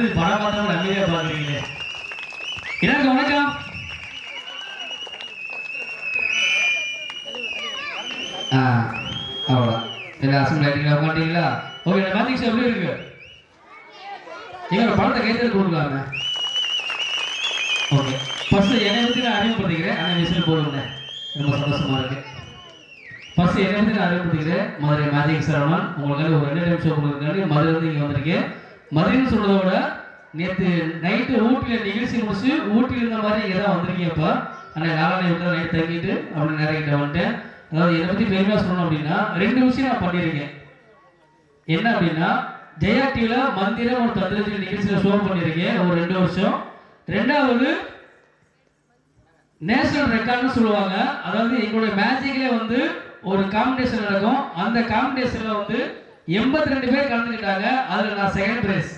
அடுத்து படம் பார்த்தவங்க அமைதியா பாக்குறீங்களே. எனக்கு வணக்கம். அவ்வளோதான். எல்லா அசம்பிள் ஆகிட்டீங்களா, உட்காந்துட்டீங்களா? ஓகே, மேஜிக் ஷோ எப்படி இருக்கு? நீங்கள் படத்தை கைத்தறி கொடுக்கலாமே. ஓகே, ஃபர்ஸ்ட் என்னை பற்றி நான் அறிமுகப்படுத்திக்கிறேன். ஆனால் விசில் போடுவேன், ரொம்ப சந்தோஷமா இருக்கு. ஃபர்ஸ்ட் என்னை பற்றி நான் அறிமுகப்படுத்திக்கிறேன். மதுரை மேஜிக் சரவணன். உங்களுக்கு ஒரு 2 நிமிஷம் கொடுக்குறதுக்காண்டி மதுரை இங்கே வந்திருக்கேன். மதுரைன்னு சொல்றதை விட நேற்று நைட்டு ஊட்டியில் நிகழ்ச்சி முடிச்சு ஊட்டியில் இருந்த மாதிரி இங்கே தான் வந்திருக்கேன். இப்போ ஆனால் நாளானை விட்டு நைட் தங்கிட்டு அப்படின்னு நிறைய கிட்ட வந்துட்டேன். அதாவது இதை பற்றி பெருமையாக சொல்லணும் அப்படின்னா 2 விஷயம் நான் பண்ணியிருக்கேன். என்ன அப்படின்னா, ஜெயா டிவியில் மந்திரம் ஒரு தந்திரத்தில் நிகழ்ச்சியில் ஷோ பண்ணியிருக்கேன் ஒரு 2 வருஷம். 2வது நேஷனல் ரெக்கார்டுன்னு சொல்லுவாங்க. அதாவது எங்களுடைய மேஜிக்லேயே வந்து ஒரு காம்படிஷன் நடக்கும். அந்த காம்படிஷனில் வந்து 82 பேர் கலந்துக்கிட்டாங்க. அதில் நான் செகண்ட் பிரைஸ்.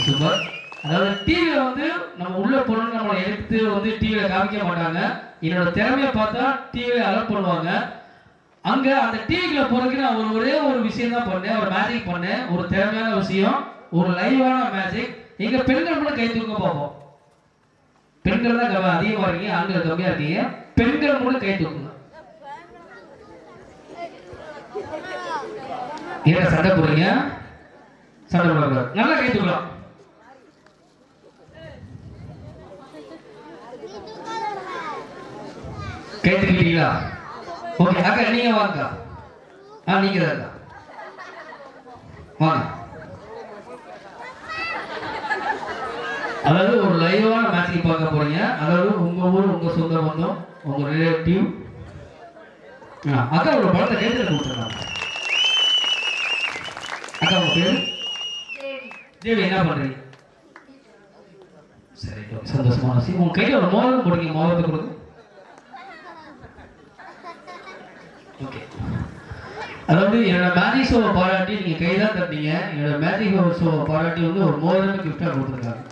சூப்பர். அதாவது டிவியில் வந்து நம்ம உள்ள பொருள் நம்மளை எடுத்து வந்து டிவியில் காமிக்க மாட்டாங்க. என்னோட திறமையை பார்த்தா டிவியில் அலர்ட் பண்ணுவாங்க. அங்கே அந்த டிவிக்குள்ள போறதுக்கு நான் ஒரே ஒரு விஷயம் தான் பண்ணேன், ஒரு மேஜிக் பண்ணேன். ஒரு திறமையான விஷயம், ஒரு லைவான மேஜிக். எங்க பெண்கள் கூட கை தூக்க பார்ப்போம். பெண்கள் தான் அதிகமாக இருக்கீங்க, ஆண்கள் கம்மியாக இருக்கீங்க. பெண்கள் கூட கை தூக்குங்க. என்ன சண்டை போடுறீங்க? சண்டை போடுறாங்க, நல்லா கை தூக்கலாம். கை தூக்கிட்டீங்களா? ஓகே, அக்கா நீங்க வாங்க. நீங்க தான் வாங்க. அதாவது ஒரு லைவான மேட்சிங் பார்க்க போறீங்க. அதாவது உங்க ஊர், உங்க சொந்த பந்தம், உங்க ரிலேட்டிவ். அக்கா ஒரு படத்தை கைதில் கொடுத்துருக்காங்க. அக்கா உங்க பேரு? தேவி. என்ன பண்றீங்க? சரி, சந்தோஷமான விஷயம். உங்க கையில ஒரு மோதிரம் போடுங்க, மோதிரத்தை கொடுங்க. அதாவது என்னோட மேஜிக் ஷோவை பாராட்டி நீங்க கைதான் தட்டீங்க. என்னோட மேஜிக் ஷோவை பாராட்டி வந்து ஒரு மோதிரம் கிஃப்டா கொடுத்துருக்காங்க.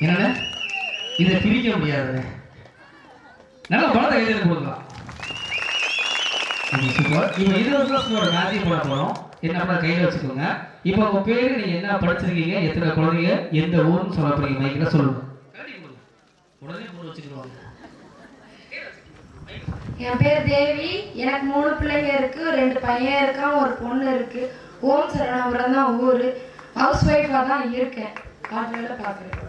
என்னன்னா இதை பிரிக்க முடியாது. நல்லா படத்தை கைதில் கொடுக்கலாம். இப்போ 20 வருஷத்தோட மேஜிக் போட போறோம். என்ன கையில் வச்சுக்கோங்க. இப்போ உங்க பேரு, நீங்க என்ன படிச்சிருக்கீங்க, எத்தனை குழந்தைங்க, எந்த ஊர்னு சொல்ல போறீங்க, மைக்கில் சொல்லுங்க. உடனே போட்டு வச்சுக்கிறோம். என் பேர் தேவி. எனக்கு 3 பிள்ளைங்க இருக்கு. 2 பையன் இருக்கான், ஒரு பொண்ணு இருக்கு. ஓம் சரணபுரம் தான் ஊரு. ஹவுஸ் ஒய்ஃபா தான் இருக்கேன். காட்டுல பாக்குறேன்.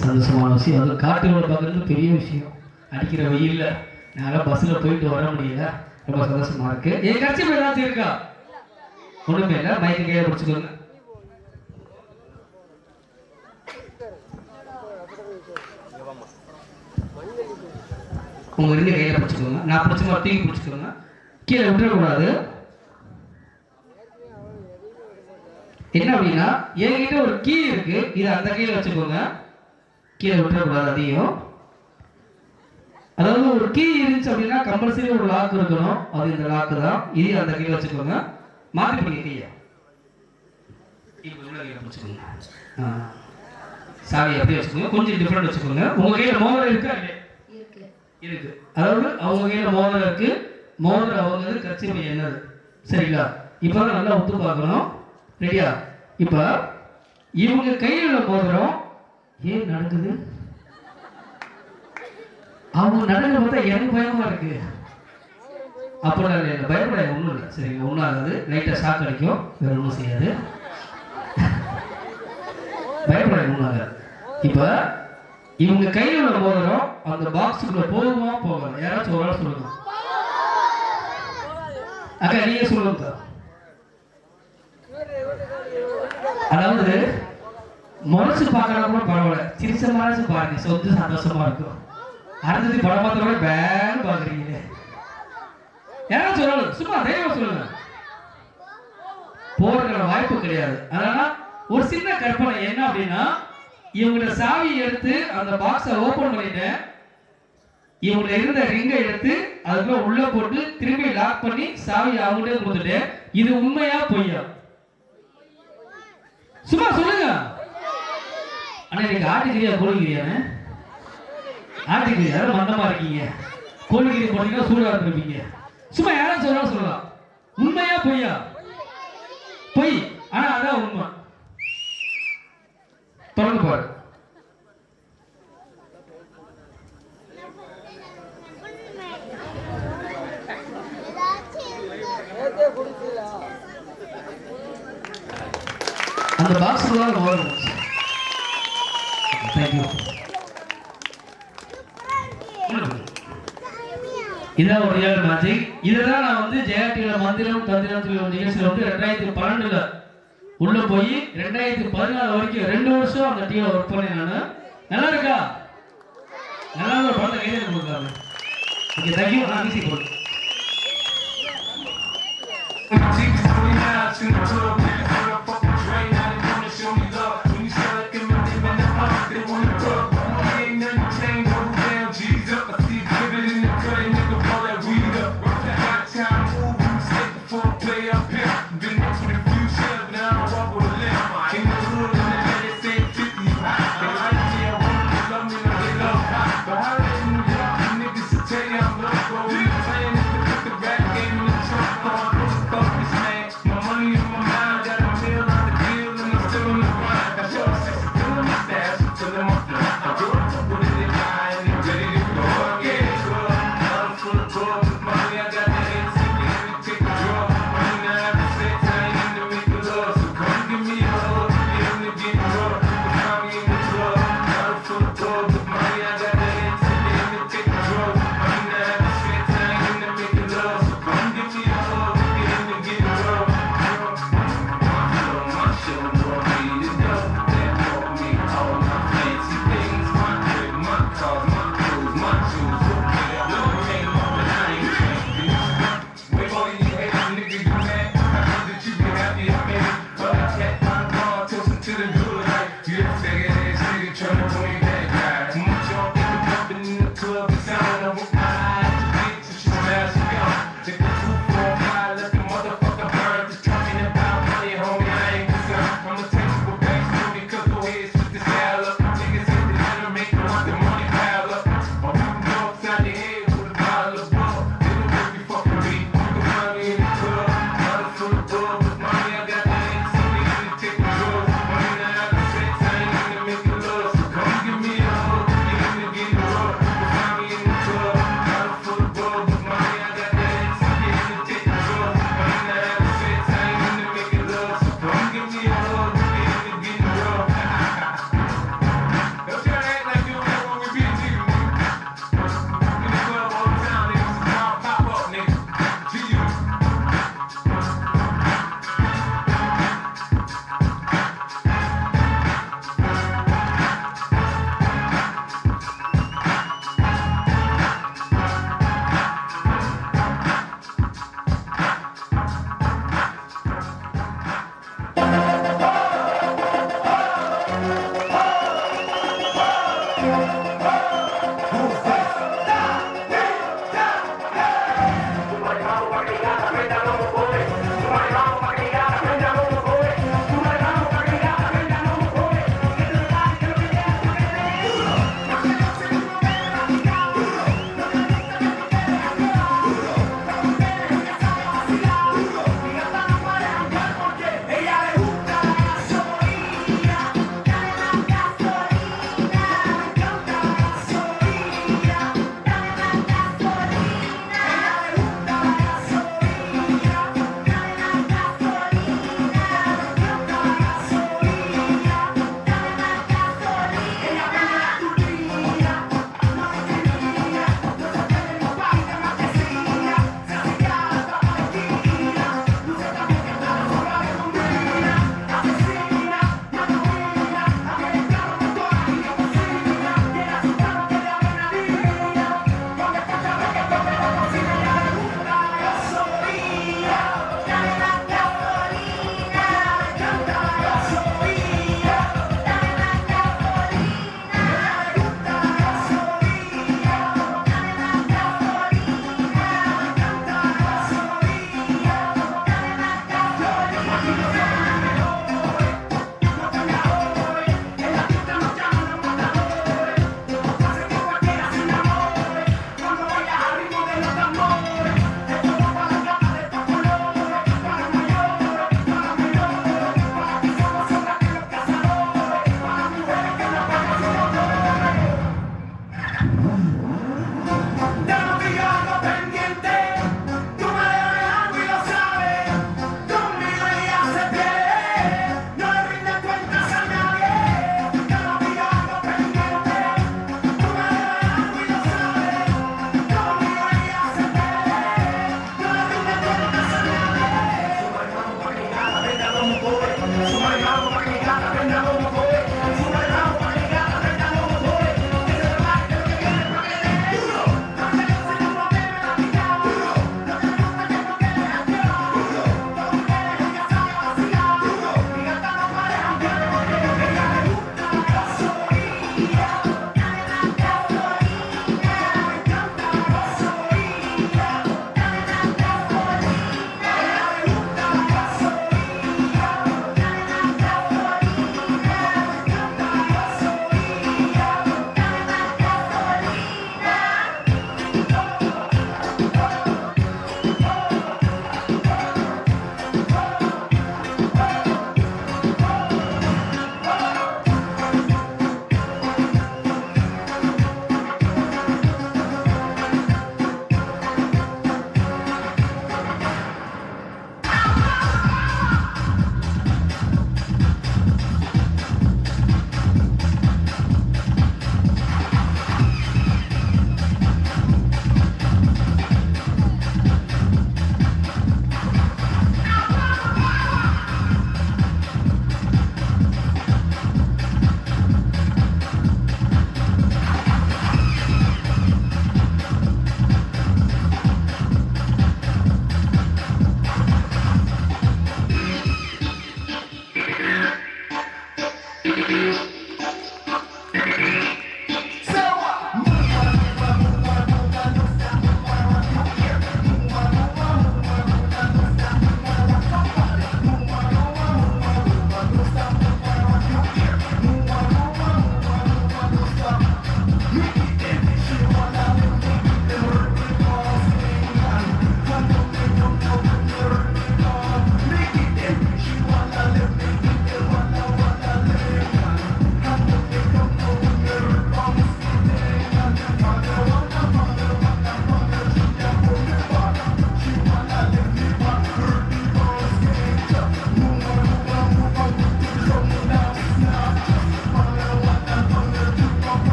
சந்தோஷமான விஷயம். அது காட்டுல பாக்குறது பெரிய விஷயம். அடிக்கிற வெயில்ல நாங்க பஸ்ல போயிட்டு வர முடியல. ரொம்ப சந்தோஷமா இருக்கு. என் கட்சி ஏதாச்சும் இருக்கா? ஒண்ணுமே இல்லை. மைக்கு கையில பிடிச்சுக்கோங்க. உங்க 2 கையில பிடிச்சுக்கோங்க. நான் பிடிச்ச தூக்கி பிடிச்சுக்கோங்க. கீழே விட்டுறக்கூடாது. என்ன அப்படின்னா, என்கிட்ட ஒரு கீ இருக்கு, இது அந்த கையில வச்சுக்கோங்க. கீழே விட்டுறக்கூடாது அதையும். அதாவது ஒரு கீ இருந்துச்சு அப்படின்னா கம்பல்சரி ஒரு லாக் இருக்கணும். அது இந்த லாக்கு தான். இது அந்த கையில வச்சுக்கோங்க. மாத்தி பிடிங்க கையை. இப்போ உள்ள கையில பிடிச்சுக்கோங்க. சாவி அப்படியே வச்சுக்கோங்க. கொஞ்சம் டிஃப்ரெண்ட் வச்சுக்கோங்க. உங்க கையில மோதிரம் இருக்கா? இருக்கு. அதாவது அவங்க கையில மோதிரம் இருக்கு. மோதிரம் அவங்க கட்சி என்னது? சரிங்களா? இப்பதான் நல்லா ஒத்து பார்க்கணும். ரெடியா? இப்ப இவங்க கையில உள்ள மோதிரம் ஏன் நடக்குது? அவங்க நடக்க பார்த்தா எனக்கு பயமா இருக்கு. அப்படிலாம் இல்லை, பயப்பட ஒன்றும் இல்லை. சரிங்க, ஒன்றும் ஆகாது. லைட்டாக ஷாக் அடிக்கும், வேற ஒன்றும் செய்யாது. பயப்பட ஒன்றும் ஆகாது. இப்போ இவங்க கையில் உள்ள மோதிரம் அந்த பாக்ஸுக்குள்ள போகுமா போகலாம்? யாராச்சும் ஒரு ஆள் சொல்லுங்க. அக்கா நீங்க சொல்லுங்க. அதாவது முறைச்சு பார்க்கறா கூட பரவாயில்ல, சிரிச்ச மாதிரி பாருங்க, சொந்த சந்தோஷமா இருக்கும். அடுத்தது படம் பார்த்தோட பேன் பாக்குறீங்க. யாரும் சொல்லணும், சும்மா தைரியமா சொல்லுங்க. போறதுக்கான வாய்ப்பு கிடையாது. அதனால ஒரு சின்ன கற்பனை என்ன அப்படின்னா, இவங்களோட சாவியை எடுத்து அந்த பாக்ஸை ஓபன் பண்ணிட்டு இவங்க இருந்த ரிங்கை எடுத்து அதுக்குள்ள உள்ள போட்டு திரும்பி லாக் பண்ணி சாவியை அவங்களே கொடுத்துட்டு, இது உண்மையா பொய்யா? சும்மா சொல்லுங்க. ஆனா நீங்க ஆட்டுக்கிறியா கோழிக்கிறியானே? ஆட்டுக்கிறியா? யாரும் மந்தமா இருக்கீங்க. கோழிக்கிரி போட்டீங்கன்னா சூடா இருந்திருப்பீங்க. சும்மா யாரும் சொல்லலாம். உண்மையா பொய்யா? பொய், ஆனா அதான் உண்மை. தொடர்ந்து பாரு. அந்த பாக்ஸ் தான் வரும். தேங்க்யூ. இதான் ஒரு ரியல் மேஜிக். இதெல்லாம் நான் வந்து ஜெயா டிவில மந்திரம் தந்திரம் சொல்லி ஒரு நிகழ்ச்சியில் வந்து 2012 உள்ள போய் 2014 வரைக்கும் 2 வருஷம் அந்த டிவில ஒர்க் பண்ணேன் நான். நல்லா இருக்கா? நல்லா ஒரு படத்தை கைது கொடுக்குறாங்க. Okay, thank you. நான் ஈஸி போடு. My money in my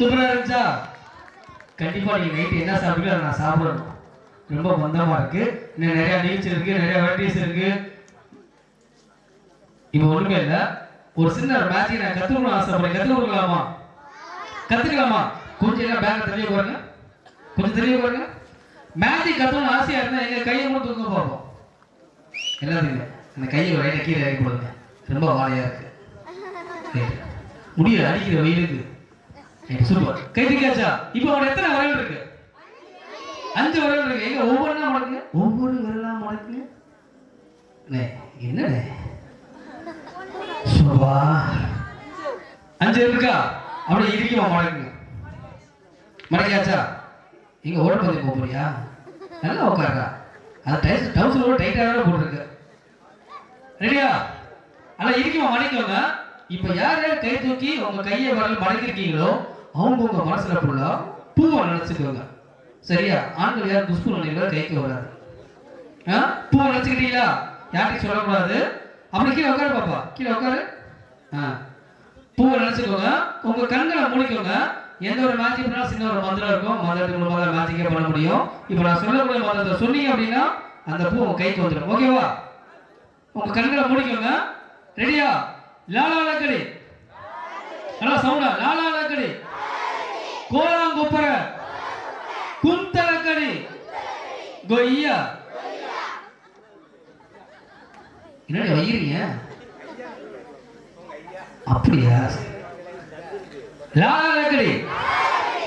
சூப்பரா இருந்துச்சா? கண்டிப்பா நீங்க நைட் என்ன சாப்பிடுங்க நான் சாப்பிடணும். ரொம்ப மந்தமா இருக்கு. இன்னும் நிறைய நிகழ்ச்சி இருக்கு, நிறைய வெரைட்டிஸ் இருக்கு. இப்போ ஒண்ணுமே இல்ல. ஒரு சின்ன மேஜிக் நான் கத்துக்கணும்னு ஆசைப்படுறேன். கத்துக்கலாமா? கத்துக்கலாமா? கொஞ்சம் எல்லாம் பேங்க தெரிய பாருங்க. கொஞ்சம் தெரிய பாருங்க. மேஜிக் கத்துக்கணும்னு ஆசையா இருந்தா எங்க கையை மட்டும் தூக்க பார்ப்போம். எல்லாத்தையும் அந்த கையை லைட்டா கீழே இறக்கி போடுங்க. ரொம்ப வாழையா இருக்கு. முடியல அடிக்கிற வெயிலுக்கு. சூப்பர். கை தூக்கியாச்சா? இப்போ அவன் எத்தனை விரல் இருக்கு? 5 விரல் இருக்கு. எங்க ஒவ்வொன்றா மடக்குங்க. ஒவ்வொரு விரலா மடக்குங்க. என்ன சுபா 5 இருக்கா? அப்படியே இறுக்கிமா மடக்குங்க. மடக்கியாச்சா? எங்க ஓடப்பதி போறியா? நல்லா உட்காருக்கா. அது டவுசரோட டைட்டாக போட்டுருக்கு. ரெடியா? ஆனா இறுக்கிமா மடக்கிக்கோங்க. இப்போ யார் யார் கை தூக்கி உங்க கையை விரல் மடக்கிருக்கீங்களோ அவங்க உங்க மனசுல ஃபுல்லா பூவை நினைச்சுக்கோங்க. சரியா? ஆண்கள் யார் குஷ்பு நினைக்கிறதோ கைக்கு வராது. பூவை நினைச்சுக்கிட்டீங்களா? யார்கிட்டையும் சொல்லக்கூடாது. அப்படி கீழே உட்காரு பாப்பா. கீழே உட்காரு. பூவை நினைச்சுக்கோங்க. உங்க கண்களை மூடிக்கோங்க. எந்த ஒரு மேஜிக் பண்ணாலும் சின்ன ஒரு மந்திரம் இருக்கும். மந்திரத்துக்கு மூலமாக மேஜிக்கே பண்ண முடியும். இப்போ நான் சொல்லக்கூடிய மந்திரத்தை சொன்னீங்க அப்படின்னா அந்த பூ உங்க கைக்கு வந்துடும். ஓகேவா? உங்க கண்களை மூடிக்கோங்க. ரெடியா? லாலா லக்கடி. நல்லா சவுண்டா. லாலா லக்கடி. கோலாங்குப்பர. குந்தலக்கடி. கொய்யா. என்னடி வைக்கிறீங்க? அப்படியா? லாலா லக்கடி.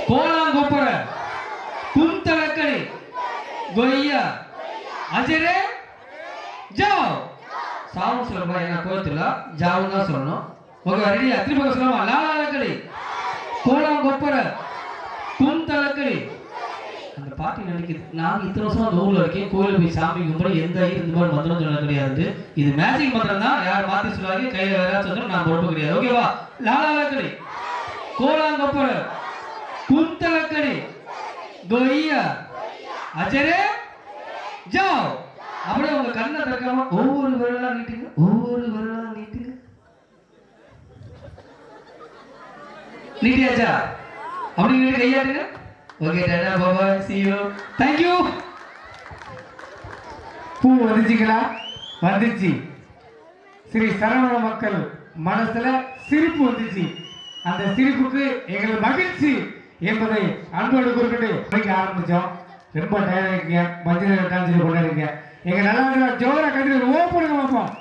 கோலாங்குப்பர. குந்தலக்கடி. கொய்யா. அஜரே ஜாவ். சாவும் சொல்லப்பா. என்ன கோயத்துல ஜாவும் தான் சொல்லணும். ஓகே ரெடியா? திரும்ப சொல்லலாமா? லாலா லக்கடி. கோலாங்குப்பர. குந்தலக்கடி. அந்த பாட்டி நினைக்குது நான் இத்தனை வருஷம் அந்த ஊர்ல இருக்கேன். கோயில போய் சாமி கும்பிட எந்த இந்த மாதிரி மந்திரம் சொல்ல கிடையாது. இது மேஜிக் மந்திரம் தான். யார் மாத்தி சொல்லுவாங்க கையில வேற சொல்றோம் நான் பொறுப்பு கிடையாது. ஓகேவா? லாலா லக்கடி. கோலாங்குப்பர. குந்தலக்கடி. கொய்யா. அஜரே ஜாவ். அப்படியே உங்க கண்ணை திறக்காம ஒவ்வொரு விரலா நீட்டுங்க. ஒவ்வொரு விரலா நீட்டுங்க. நீட்டியாச்சா? அப்படி நீட்டு கையாட்டுங்க. Okay tata bye. see you. thank you. பூ வந்துச்சுங்களா? வந்துச்சு. ஸ்ரீ சரவண மக்கள் மனசுல சிரிப்பு வந்துச்சு. அந்த சிரிப்புக்கு எங்களுக்கு மகிழ்ச்சி என்பதை அன்போடு குறிப்பிட்டு படிக்க ஆரம்பிச்சோம். ரொம்ப டயர்டா இருக்கீங்க, மஞ்சள் டான்ஸ் கொண்டாடுங்க. எங்க நல்லா ஜோரா கட்டி ஓப்பனுங்க பார்ப்போம்.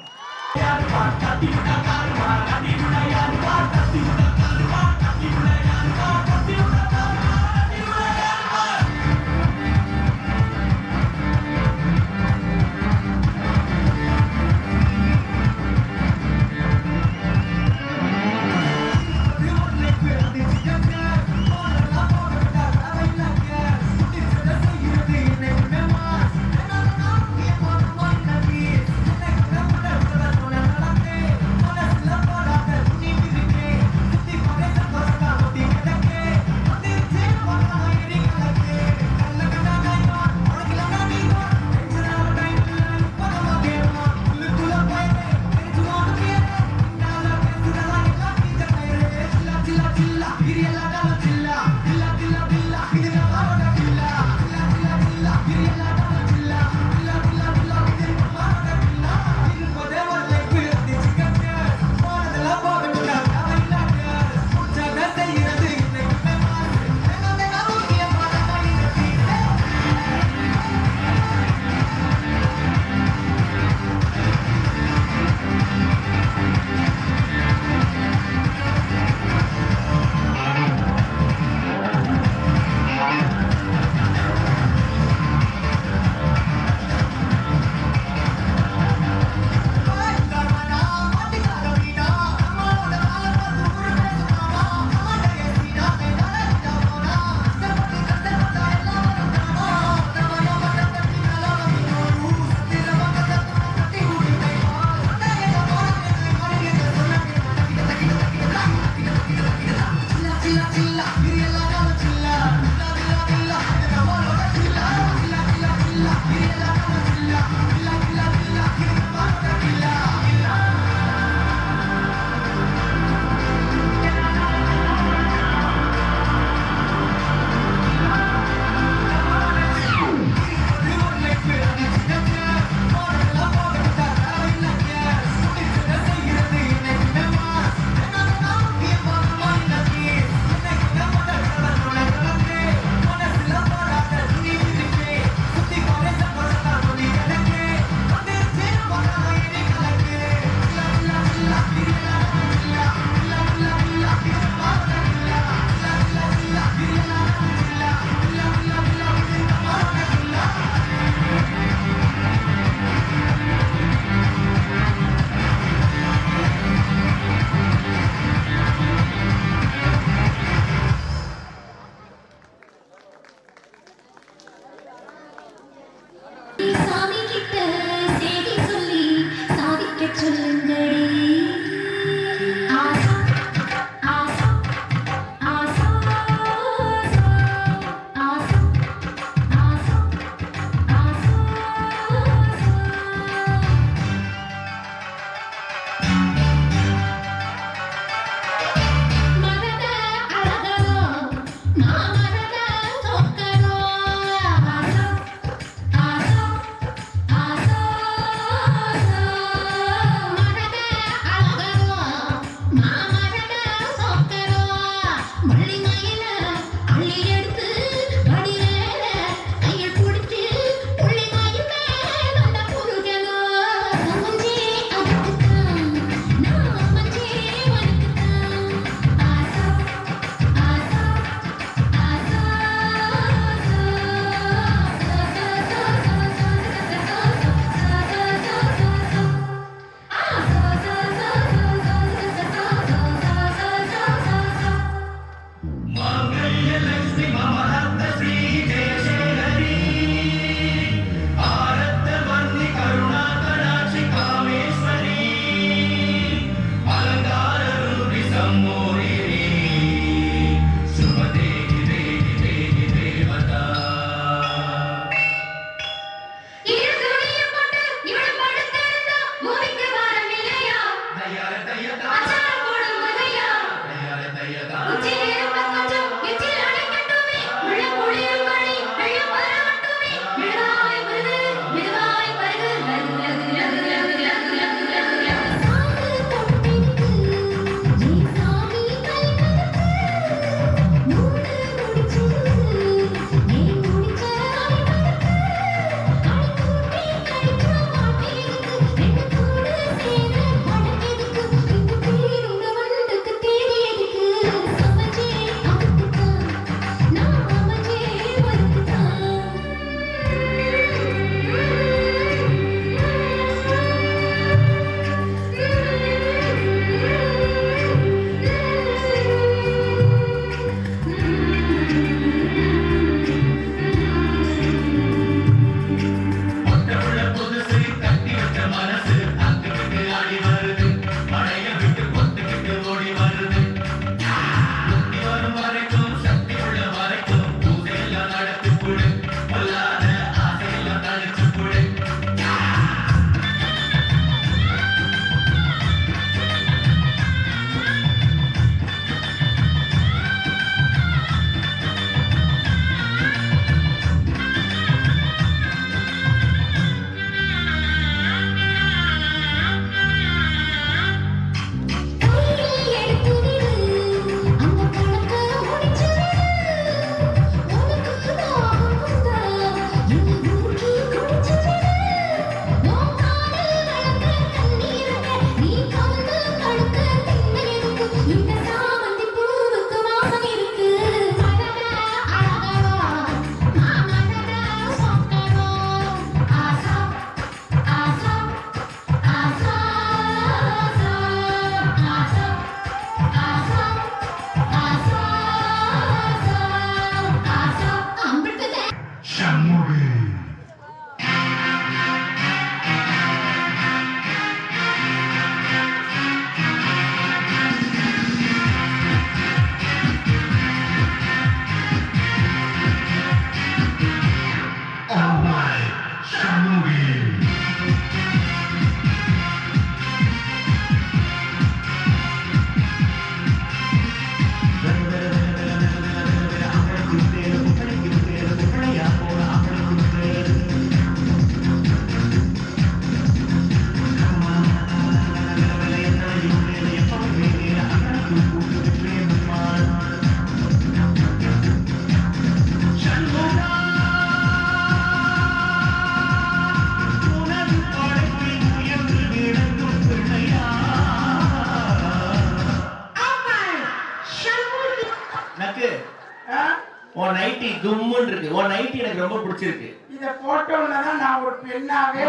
உன் நைட்டி தும்முன்னு இருக்கு. உன் நைட்டி எனக்கு ரொம்ப பிடிச்சிருக்கு. இத போட்டோம்னா நான் ஒரு பெண்ணாவே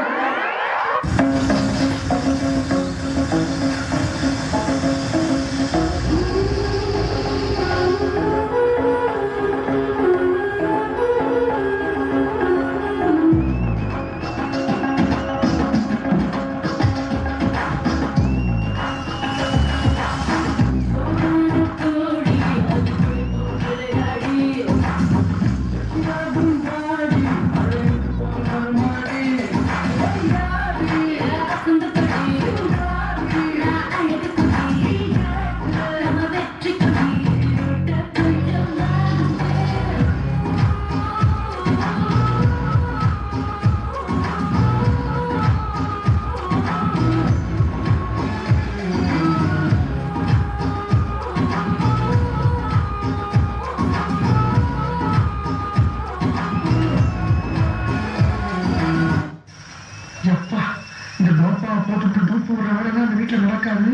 நடக்காது.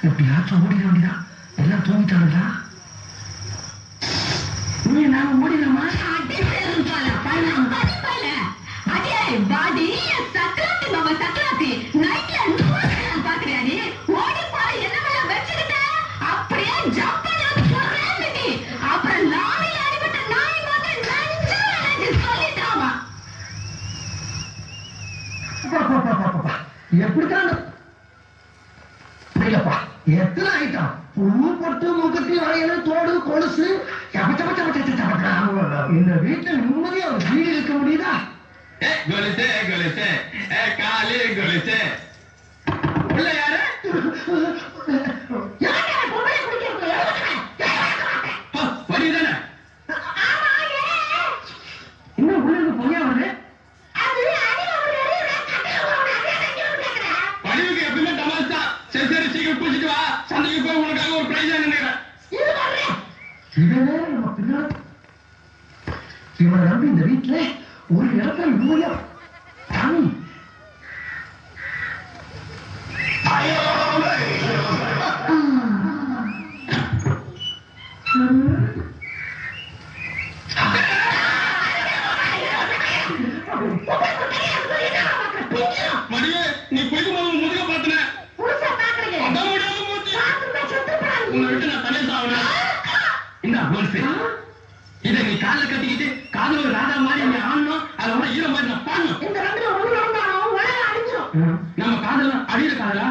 எப்படியாச்சும் ஓடிட வேண்டியதான். எல்லாம் தூங்கிட்டாங்களா? நீ நாம ஓடிடலாமா? எப்படிதான் புரியலப்பா. எத்தனை ஐட்டம் புண்ணு பொட்டு முகத்தி வரையணும் தோடு கொலுசு இந்த வீட்டுல நிம்மதியா ஒரு வீடு இருக்க முடியுதா? உள்ள யாரு? இன்னும் உள்ள இருந்து பொய்யா வருது. இவனை நம்பி இந்த வீட்டுல ஒரு இடத்துல நிம்மதியா சாமி நீ போய் முதுக பாத்துன இதை நீ கால கட்டிக்கிட்டு காதல ஒரு ராஜா மாதிரி நீ ஆடணும். அதோட ஈர மாதிரி நான் பாடணும். நம்ம காதல அடியில காதலா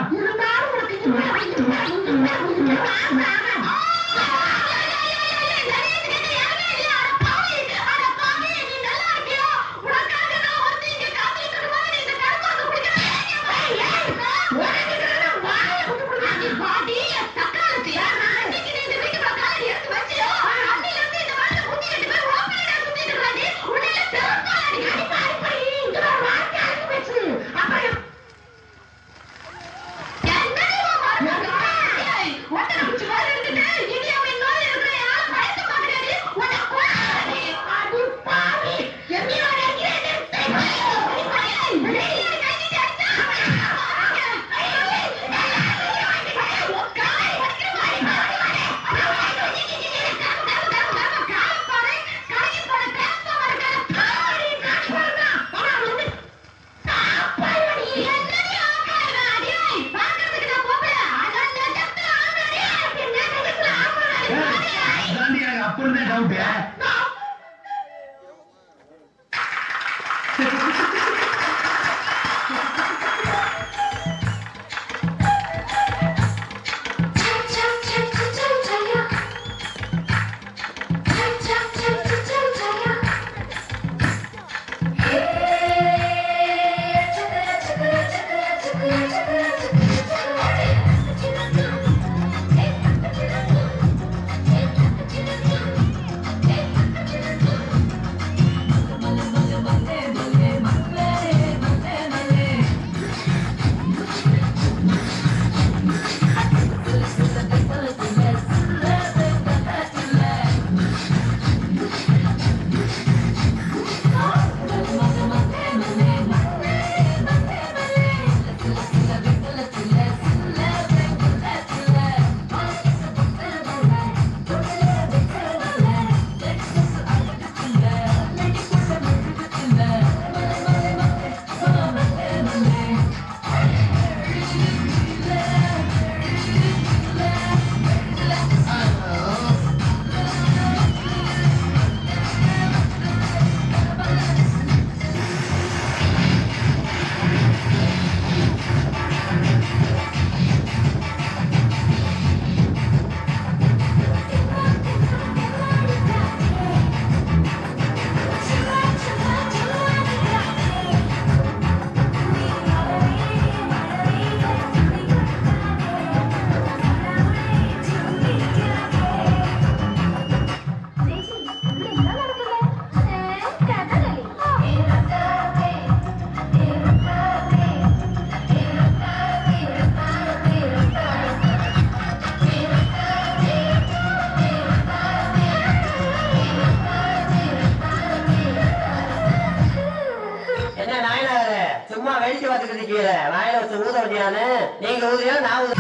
சும்மா வெயிட்டு பார்த்துக்கிட்டு கீழே வாயில வச்சு ஊத வேண்டியானு நீங்க ஊதியா நான் ஊத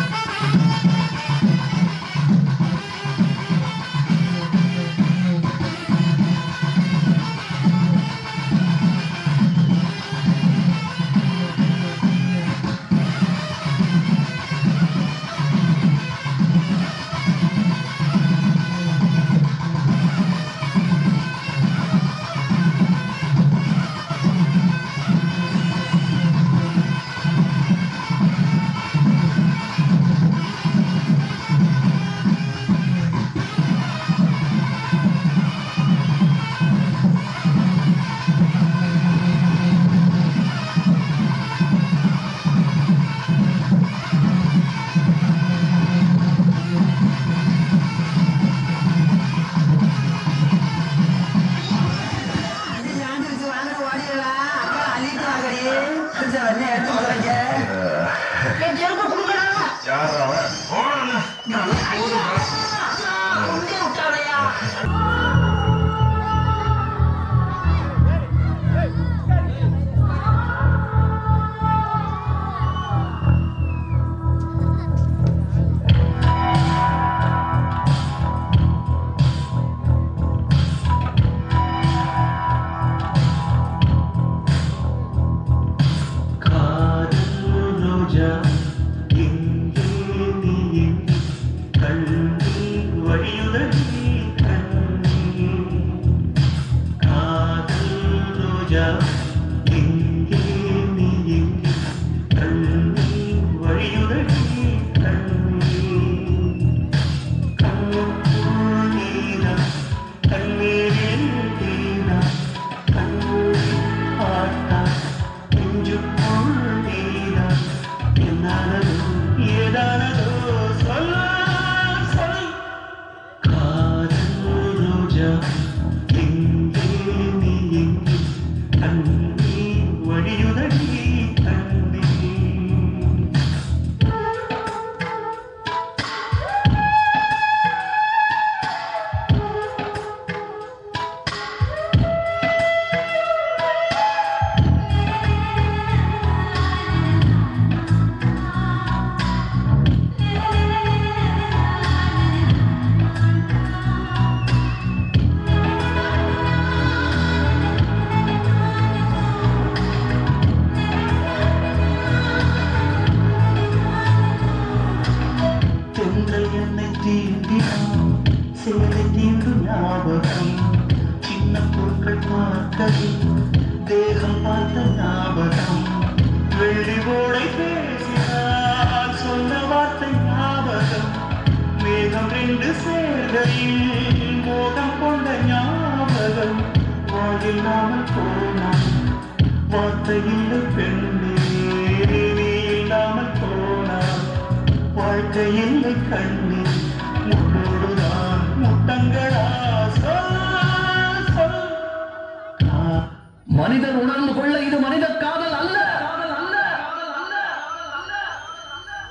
மனிதன் உணர்ந்து கொள்ள இது மனித காதல் அல்ல,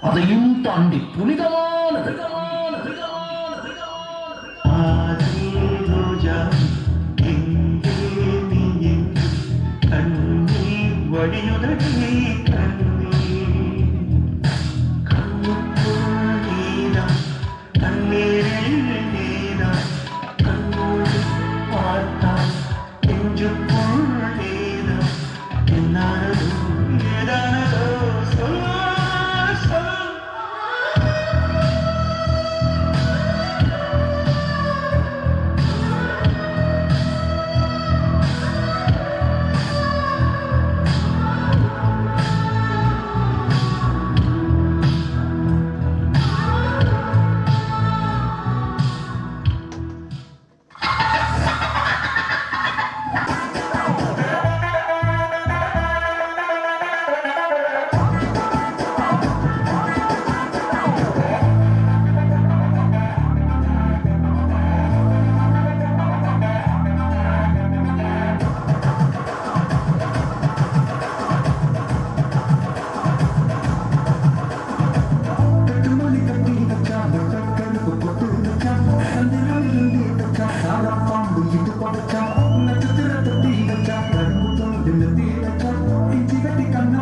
அதையும் தாண்டி புனிதமானது. நட்சத்திர தட்டி வச்சா கரும்பு தோண்டு தீ வச்சா இஞ்சி கட்டி கண்ணா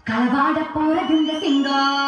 களவாட போறது இந்த சிங்கம்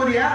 சூர்யா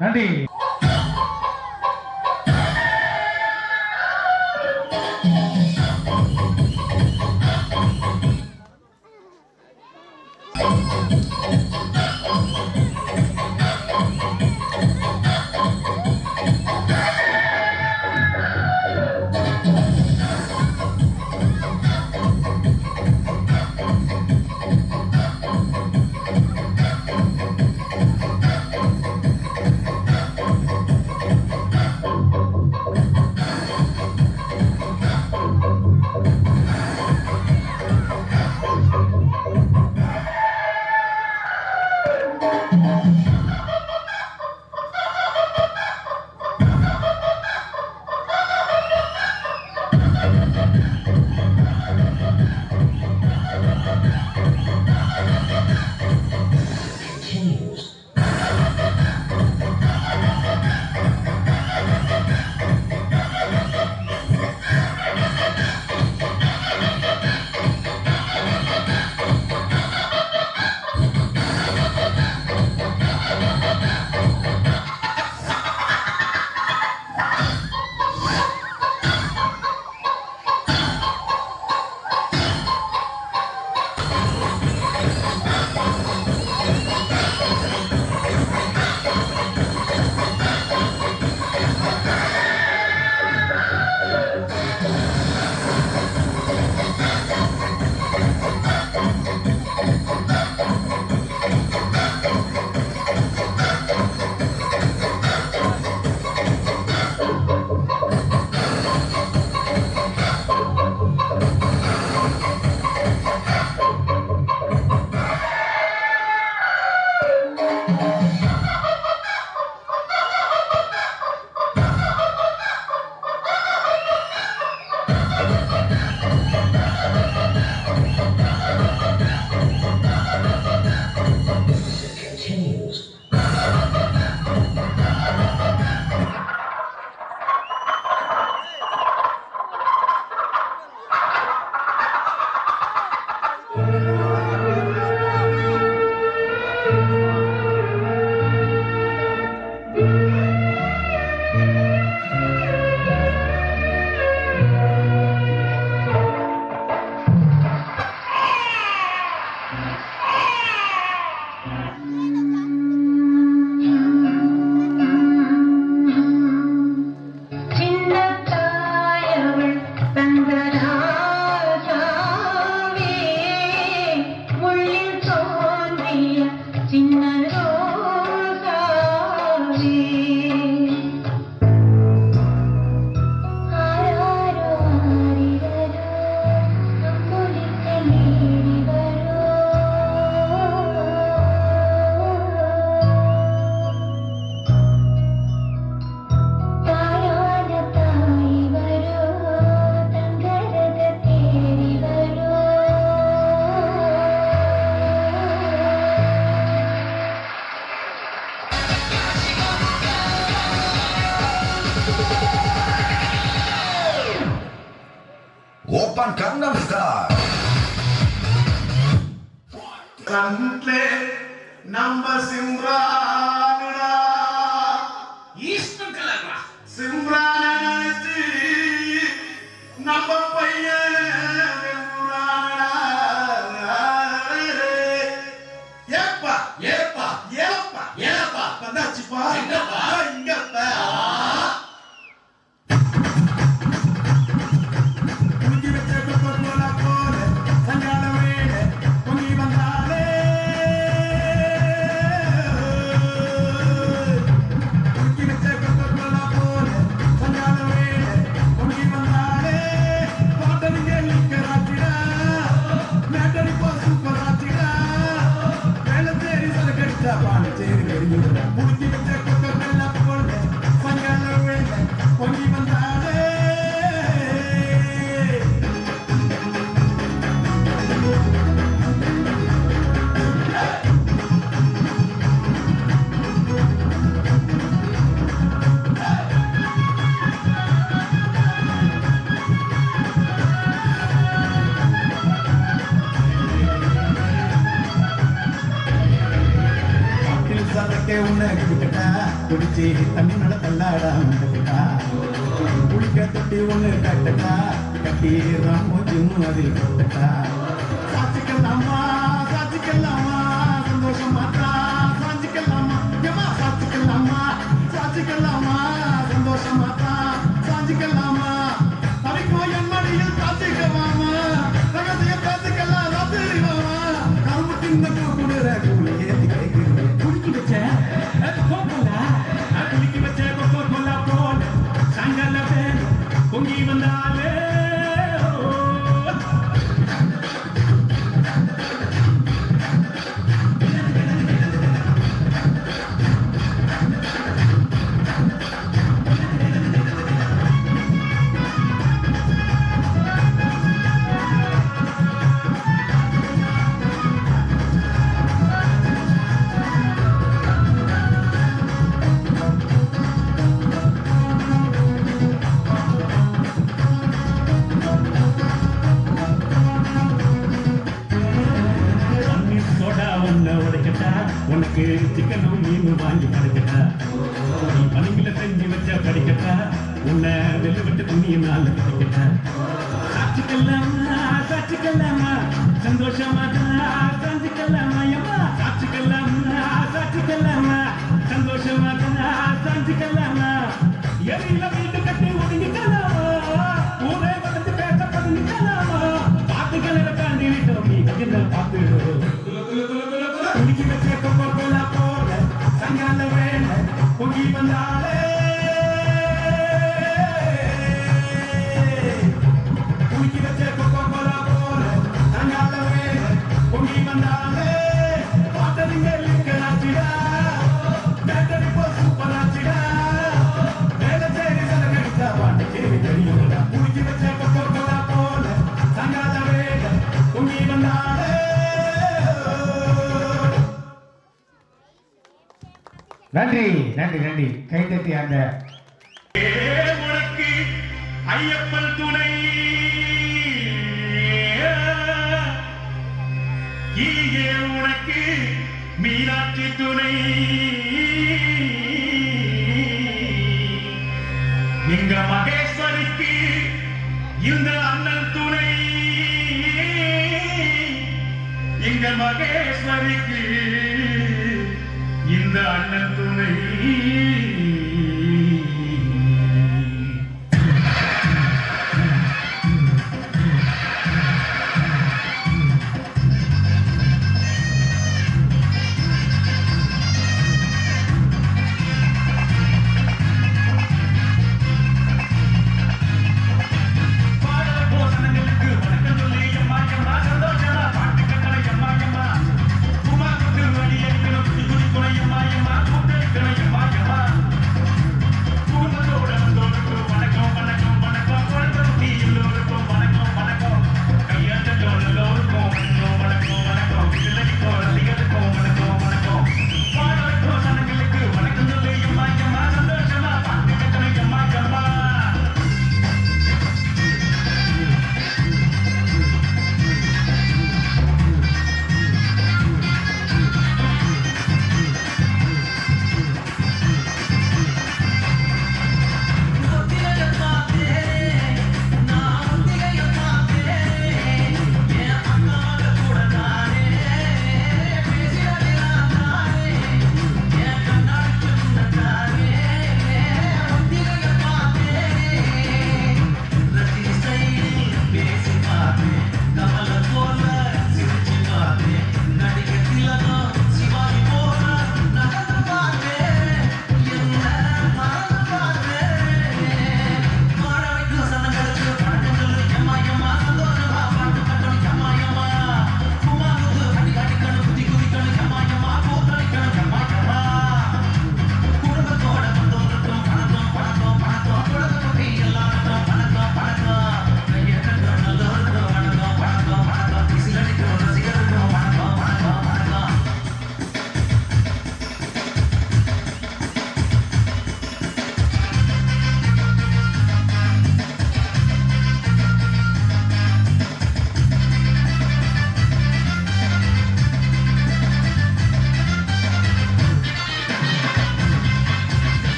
நன்றி. கண்ட்லே நம்ம சிம்ரானுடா ஈஸ்டர் கலரா சிம்ரான நினைச்சு நம்ம பையன் ஏப்பா ஏப்பா ஏப்பா ஏப்பா வந்தாச்சுப்பா எங்கப்பா? இங்கப்பா குடிச்சு தண்ணி நட தள்ளாடா குளிக்க தொட்டி ஒண்ணு கட்டட்டா கட்டி ராமோஜும் அதில் கொட்டட்டா சாட்சிக்கலாமா சாட்சிக்கலாமா சந்தோஷமா சாஞ்சிக்கலாமா ஏமா சாட்சிக்கலாமா சாட்சிக்கலாமா சந்தோஷமா சாஞ்சிக்கலாமா தவிக்கோ என் மடியில் காத்திக்கலாமா ரகசிய காத்திக்கலாம் ராத்திரிவாமா கரும்பு தின்ன கூடுற கூலி ஏத்தி கைக்கிறேன் குடிக்கி வச்ச பொங்கி வந்தாலே உனக்கு சிக்கனும் மீனும் வாங்கி படைக்கட்டா நீ பணிகளை செஞ்சு வச்ச படிக்கட்டா உன்னை வெள்ளு விட்டு துணியினால கட்டிக்கட்டா சாட்சிக்கல்லாமா சாட்சிக்கல்லாமா சந்தோஷமா சாஞ்சிக்கல்லாமா ஏமா சாட்சிக்கல்லாமா சாட்சிக்கல்லாமா சந்தோஷமா சாஞ்சிக்கல்லாமா எரியில வீட்டு கட்டி ஒதுங்கிக்கலாமா ஊரே வந்து பேச பதினிக்கலாமா பாட்டுகளை தாண்டி விட்டோம் நீ என்ன பார்த்து குடிக்கி வச்ச கொக்கோலா போல சங்கால வேலை பொங்கி வந்தாலே குடிக்கி வச்ச கொக்கோலா போல சங்கால வேலை பொங்கி வந்தாலே பாட்டரிங்க லிங்கனாச்சிடா பேட்டரி போ சூப்பராச்சிடா வேலை சேரி சலகடிச்சா பாட்டு சேரி தெரியும்டா குடிக்கி வச்ச கொக்கோலா போல சங்கால வேலை பொங்கி வந்தாலே நன்றி நன்றி நன்றி கைதட்டி அந்த உனக்கு ஐயப்பன் துணை இங்கே உனக்கு மீனாட்சி துணை இங்க மகேஸ்வரிக்கு இந்த அண்ணன் துணை இங்க மகேஸ்வரிக்கு இந்த அண்ணன் துணை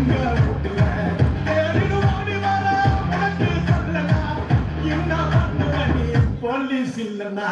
உங்க வீட்டுல தேடிடு ஓடி வர உனக்கு சொல்லனா என்ன பண்ணுவ நீ போலீஸ் இல்லனா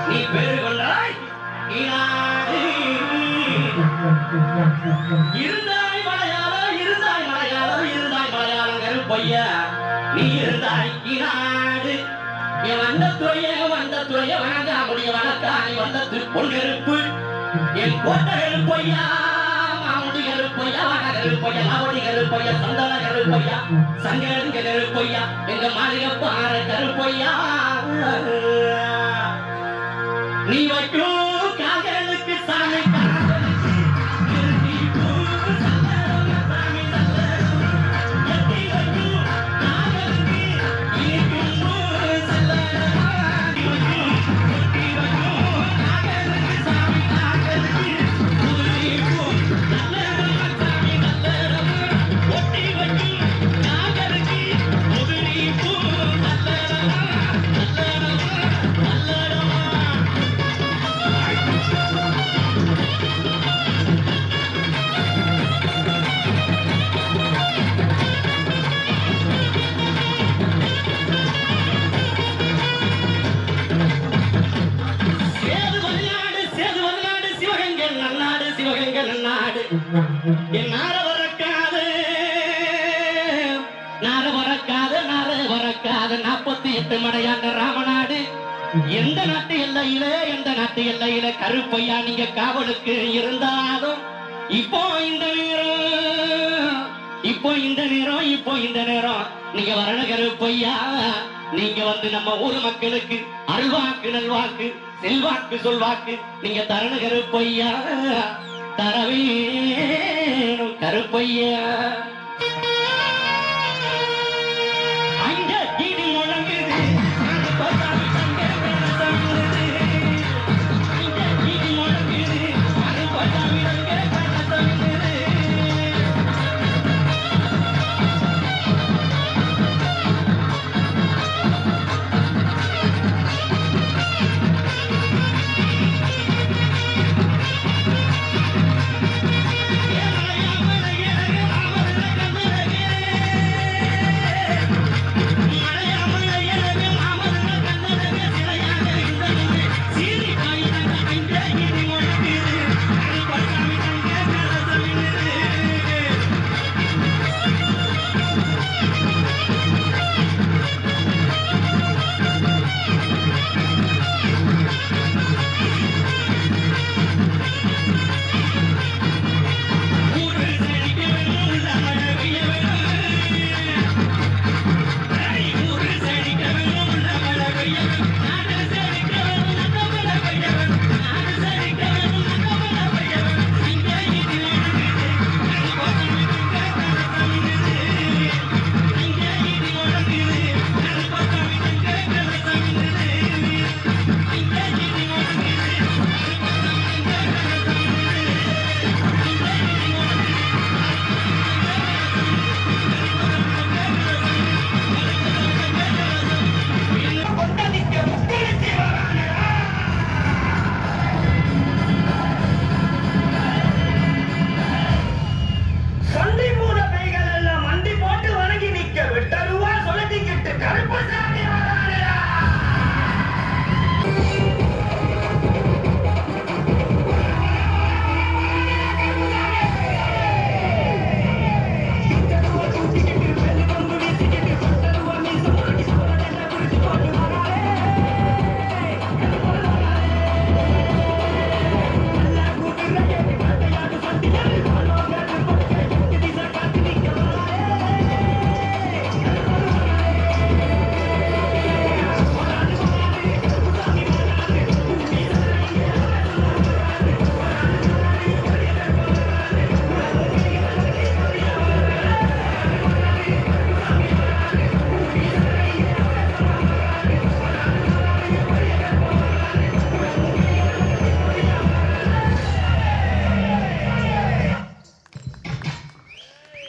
நீ பேரு கொண்டாய் இருந்தாய் மலையாளம் இருந்தாய் மலையாளம் இருந்தாய் மலையாளம் கருப்பையா நீ இருந்தாய் நாடு என் வந்த துறைய வணங்கா முடிய வணக்காணி வந்த பொன்னெருப்பு என் கோட்டை கருப்பையா மாமுடி கருப்பையா வன கருப்பையா லாவடி கருப்பையா சந்தன கருப்பையா சங்கரங்க கருப்பையா எங்க மாளிகை பாற கருப்பையா நீ வைக்கும் காதலுக்கு சாமி காதலுக்கு சாமி எட்டி வைக்கும் காதலுக்கு இனிக்கும் காதலுக்கு சாமி காதலுக்கு சாமி ஒட்டி வைக்கும் காதலுக்கு நாடு என் நார வரக்காது 48 மடையாண்ட ராமநாடு எந்த நாட்டு எல்லையில கருப்பையா நீங்க காவலுக்கு இருந்தாலும் இப்போ இந்த நேரம் நீங்க வரல கருப்பையா நீங்க வந்து நம்ம ஊர் மக்களுக்கு அல்வாக்கு நல்வாக்கு செல்வாக்கு சொல்வாக்கு நீங்க தரண கருப்பையா தரவேணும் கருப்பையா அங்க இடி முழங்குது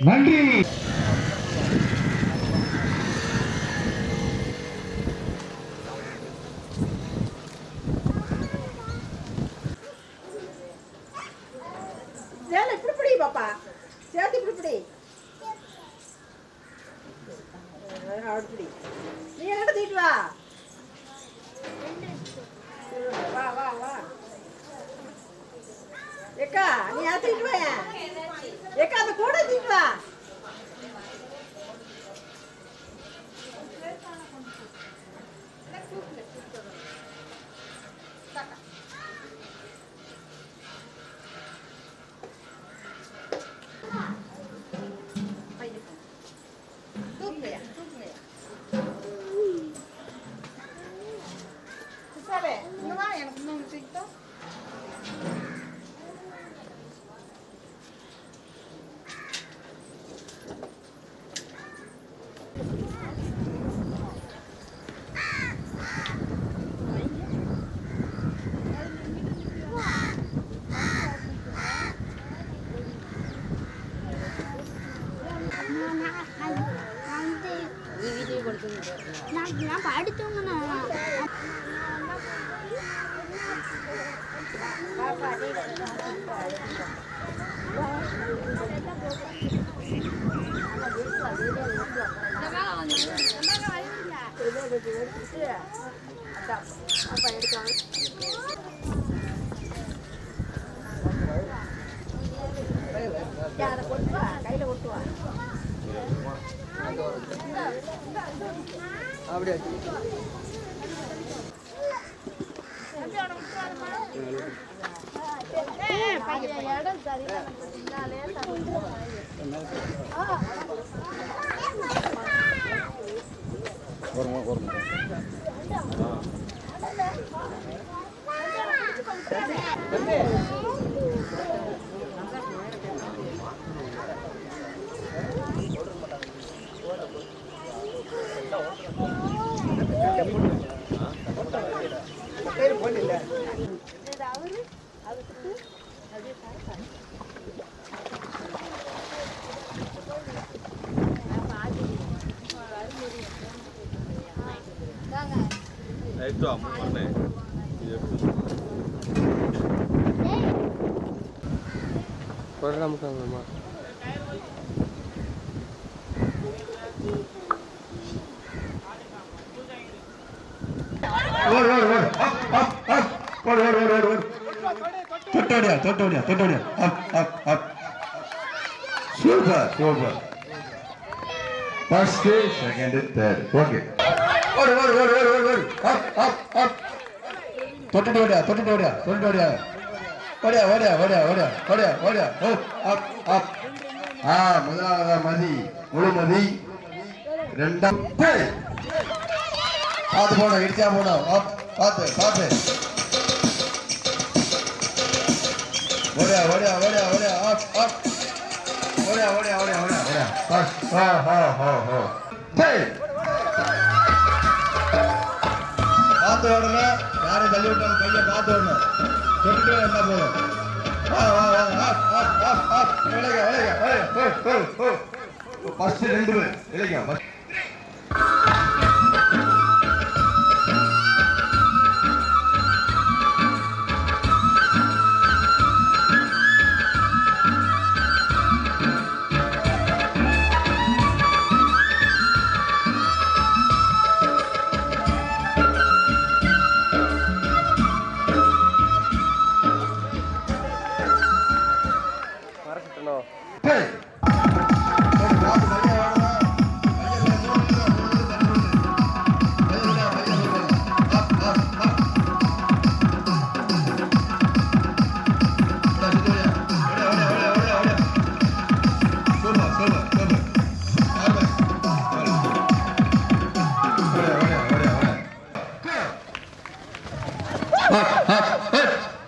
நன்றி. இப்படி பாப்பா சேர்த்து இப்படி நீ என்ன தீட்டு வா வா வா வா ஏக்கா நீ தீட்டு வா ஏக்கா அந்த கூட தீட்டு வா நான் படித்தவங்க கையில கொட்டுவா அப்படியே இடம் சரியில்லை super super first second third okay ஓடு ஓடு ஓடு ஓடு ஓடு அப் அப் அப் தொட்டுட்டு ஓடியா தொட்டுட்டு ஓடியா தொட்டுட்டு ஓடியா ஓடியா ஓடியா ஓடியா ஓடியா ஓடியா ஓடியா அப் அப் முதலாவது மதி முழுமதி ரெண்டாம் பார்த்து போனோம் இடிச்சா போனோம் அப் பார்த்து பார்த்து ஓடியா ஓடியா ஓடியா ஓடியா அப் அப் ஓடியா ஓடியா ஓடியா ஓடியா ஓடியா பஸ் ஹோ ஹோ ஹோ ஹோ பார்த்து ஓடல யாரும் தள்ளி விட்டாங்க கையை பார்த்து ஓடணும் தொட்டுட்டு என்ன போதும் வா வா வா அப் அப் அப் அப் விளையா விளையா விளையா ஃபர்ஸ்ட் ரெண்டு பேர் விளையா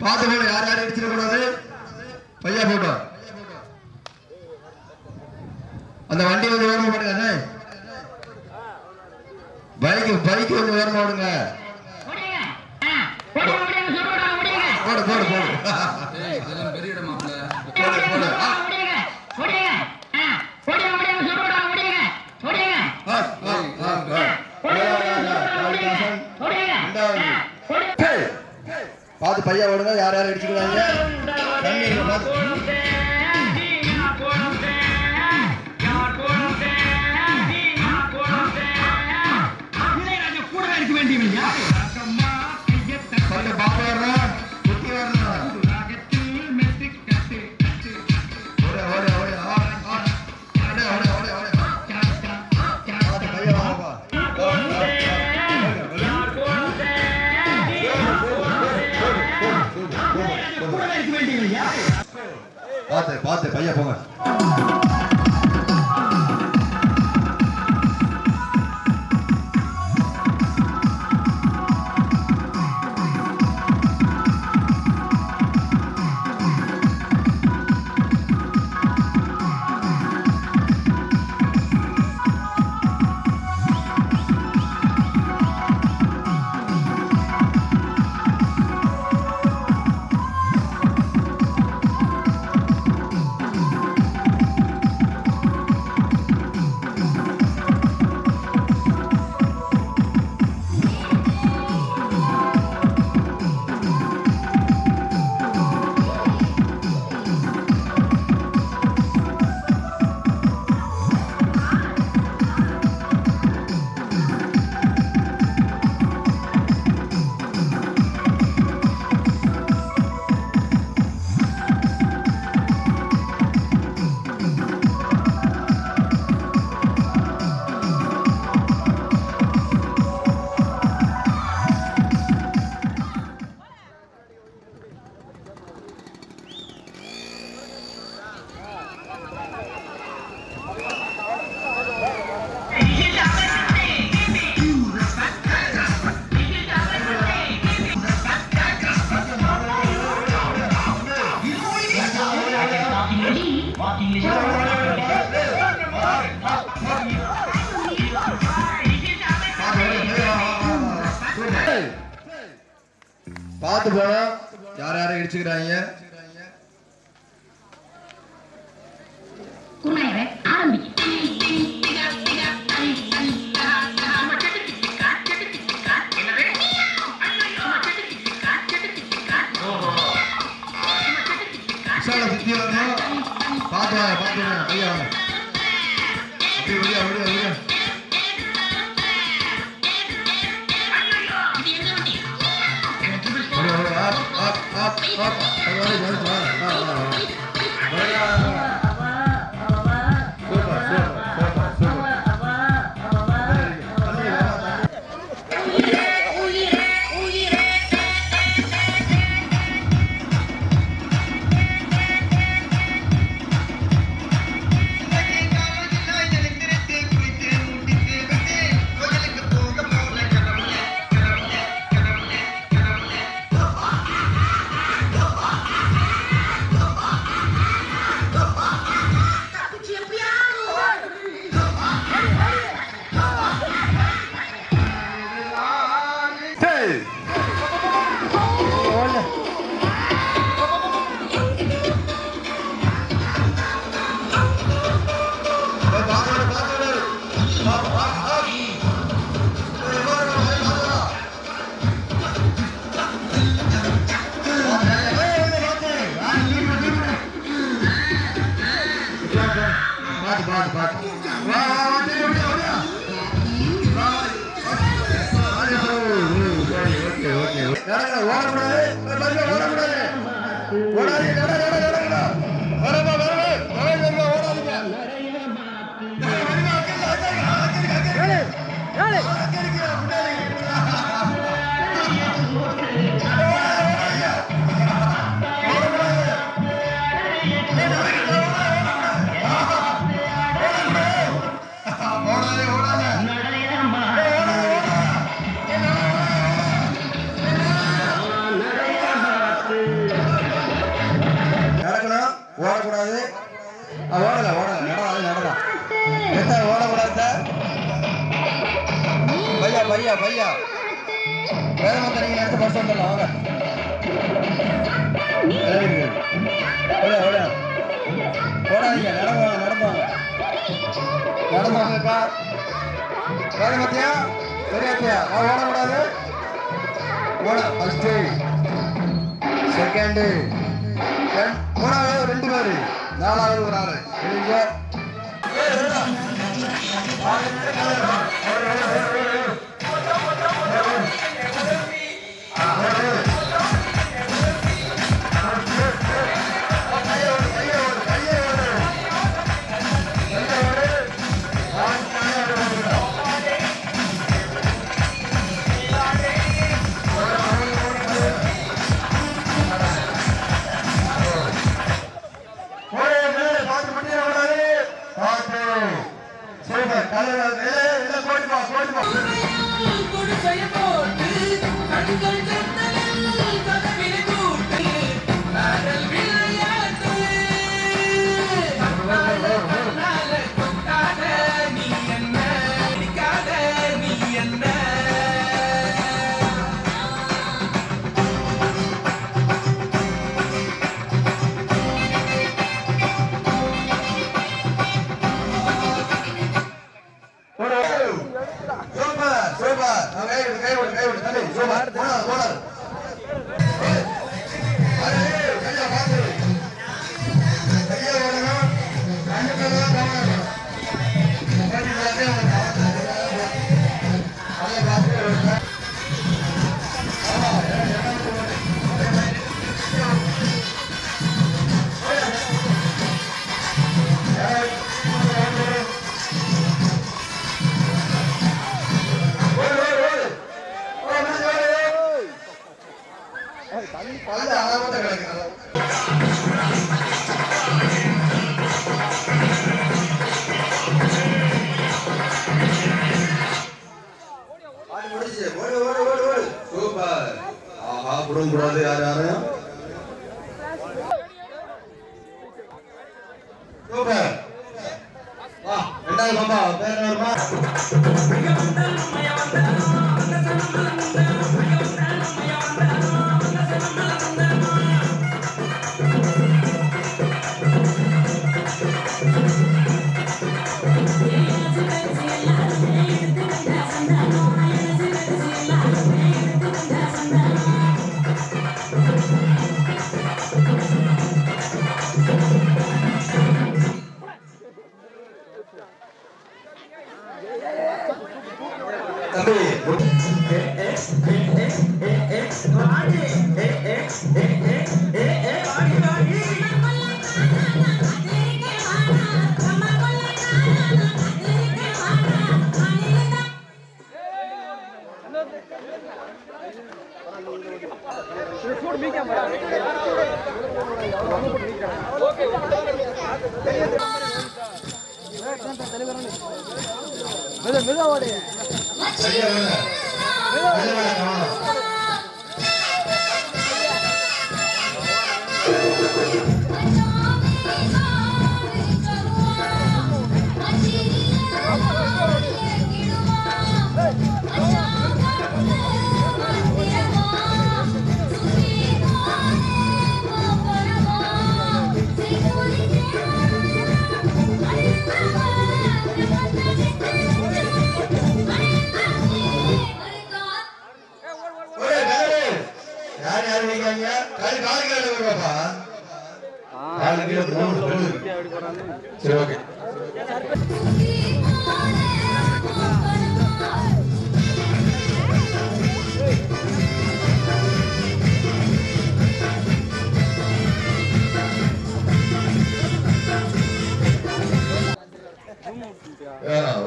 பார்த்து போல யார் யாரும் அடிச்சிடக்கூடாது பையா போட்டோம் அந்த வண்டி வந்து ஓரமா போடுங்க பைக் வந்து ஓரமா விடுங்க போடு போடு போடு போடு போடு பார்த்து பையா ஓடுங்க. யார் யார் அடிச்சுக்கிறாங்க தண்ணி பார்த்து. பார்த்து பையா போங்க. பார்த்து போனோம். யார் யாரும் இடிச்சுக்கிறாங்க சுத்தி வரணும். பார்த்து வாங்க பார்த்து வாங்க பையா வாங்க. அப்படி விடியா விடியா விடியா. भैया भैया फर्स्ट செகண்ட் மூணாவது 2 பேரு, நாலாவது ஒரு ஆளு.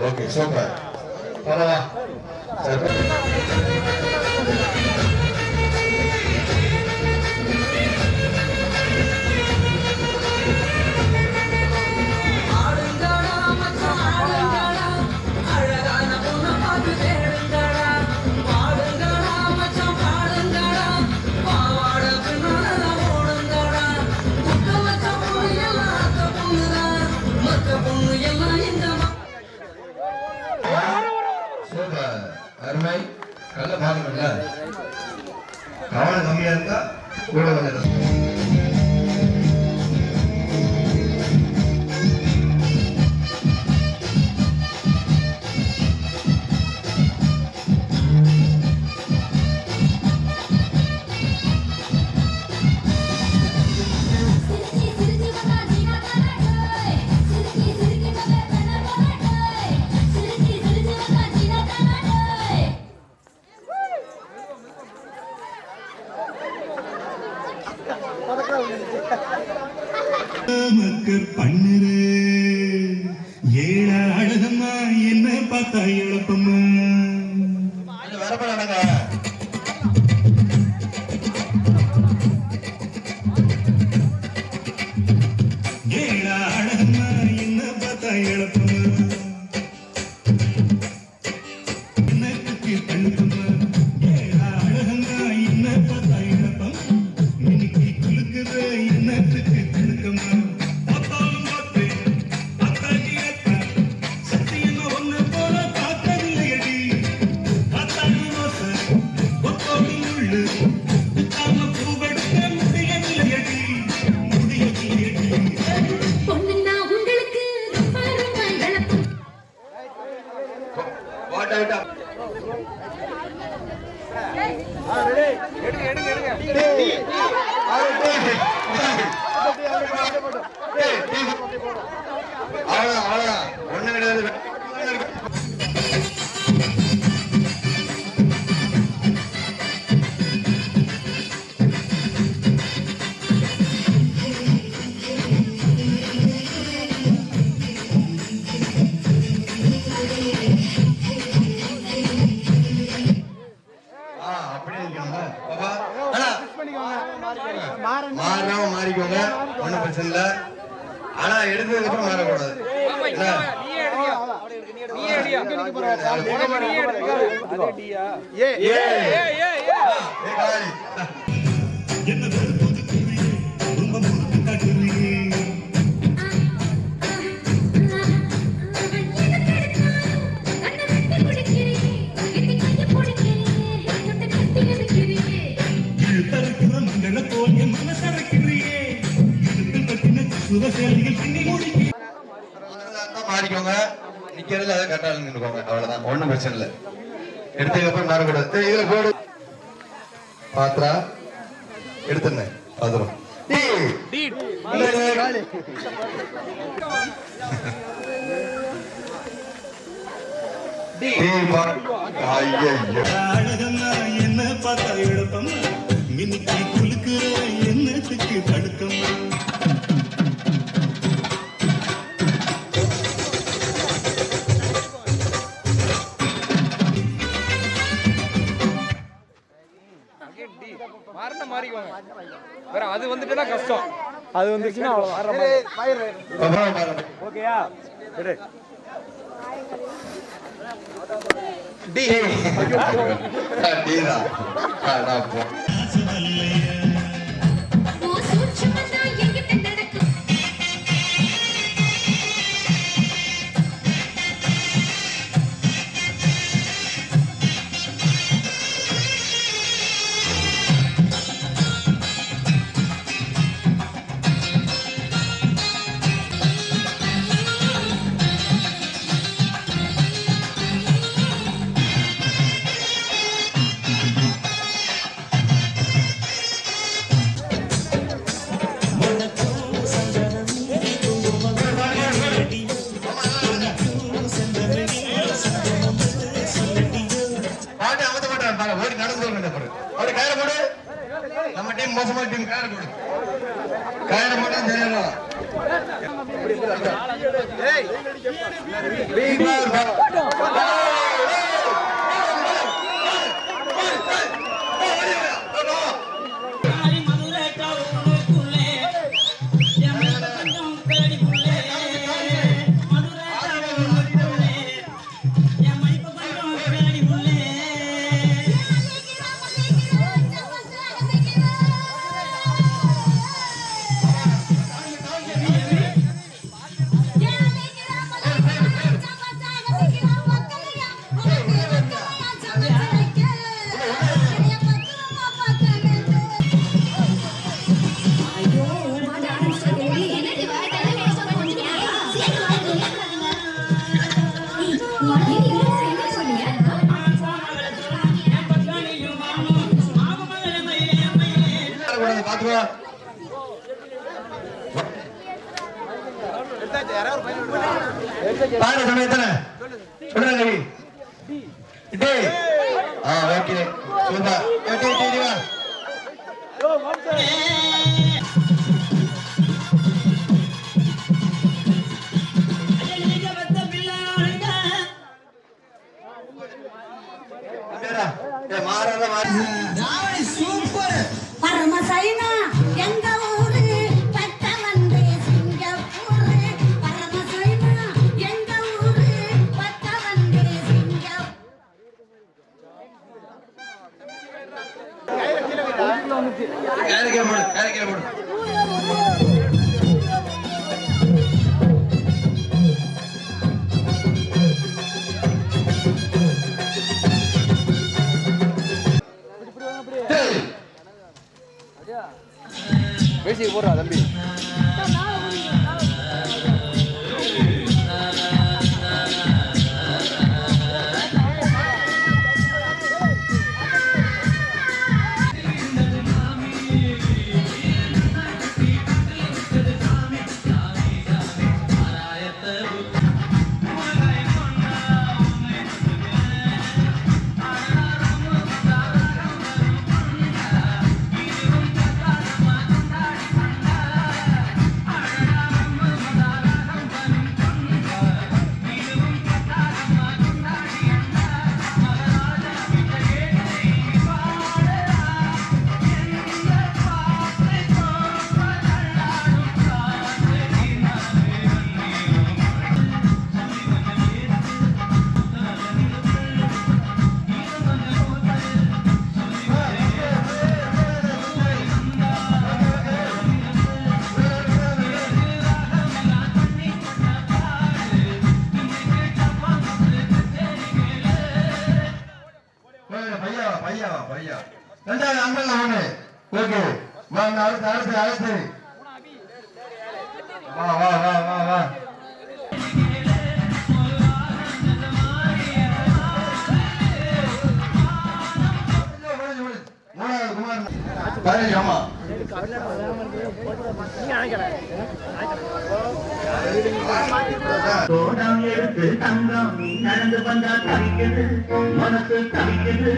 Okay, super. Para. அருமை நல்ல பாருங்க கவனம் கம்மியா இருந்தா கூட வந்துடும் நமக்கு பண்ணுற ஏழா அழகம்மா என்ன பார்த்தா இழப்பம்மா வரப்படாங்க ஏழா அழகம்மா என்ன பார்த்தா இழப்பம்மா என்னத்துக்கு பண்ணுக்கம்மா ஏழா அழகம்மா என்ன பார்த்தா இழப்பம் இன்னைக்கு குலுக்குது என்னத்துக்கு கணுக்கம்மா பார்த்தாலும் பார்த்தேன் பார்த்தாடி சத்தியமா ஒண்ணு போல பார்த்ததில்லையடி பார்த்தாலும் மோச ஒத்தோடு முள்ளு தாம பூவெடுக்க முடியவில்லையடி பொண்ணுன்னா உங்களுக்கு ரொம்ப ரொம்ப இழப்பு. அவ்வளவுதான் ஒண்ணு கிடையாது மாறினவங்க மாறிக்கோங்க ஒன்றும் பிரச்சனை இல்லை ஆனா எடுத்ததுக்கு அப்புறம் மாறக்கூடாது மாறிக்கோங்க நிக்கிறதுல அதை கரெக்டா நின்னுக்கோங்க அவ்வளவுதான் ஒண்ணும் பிரச்சனை இல்லை எடுத்ததுக்கு அப்புறம் மாறக்கூடாது இதுல போடு பாத்திரா எடுத்துருந்தேன் பாத்திரம் என்ன பார்த்தா இழப்பம் மினிக்கு குலுக்குற என்னத்துக்கு தடுக்கம்மா அது வந்துட்டுனா கஷ்டம் அது வந்துச்சுன்னா ஓகேயா நம்ம டீம் மோசமான டீம் கயிறு போடு கயிறு போட்டா தெரியலாம் சமயத்துல சொல்லுங்க ஓகே சூப்பர் அடுத்து வா வா வா வா வா ஆமா கோடம் எடுத்து தங்கம் நீ நடந்து வந்தா தவிக்குது மனசு தவிக்குது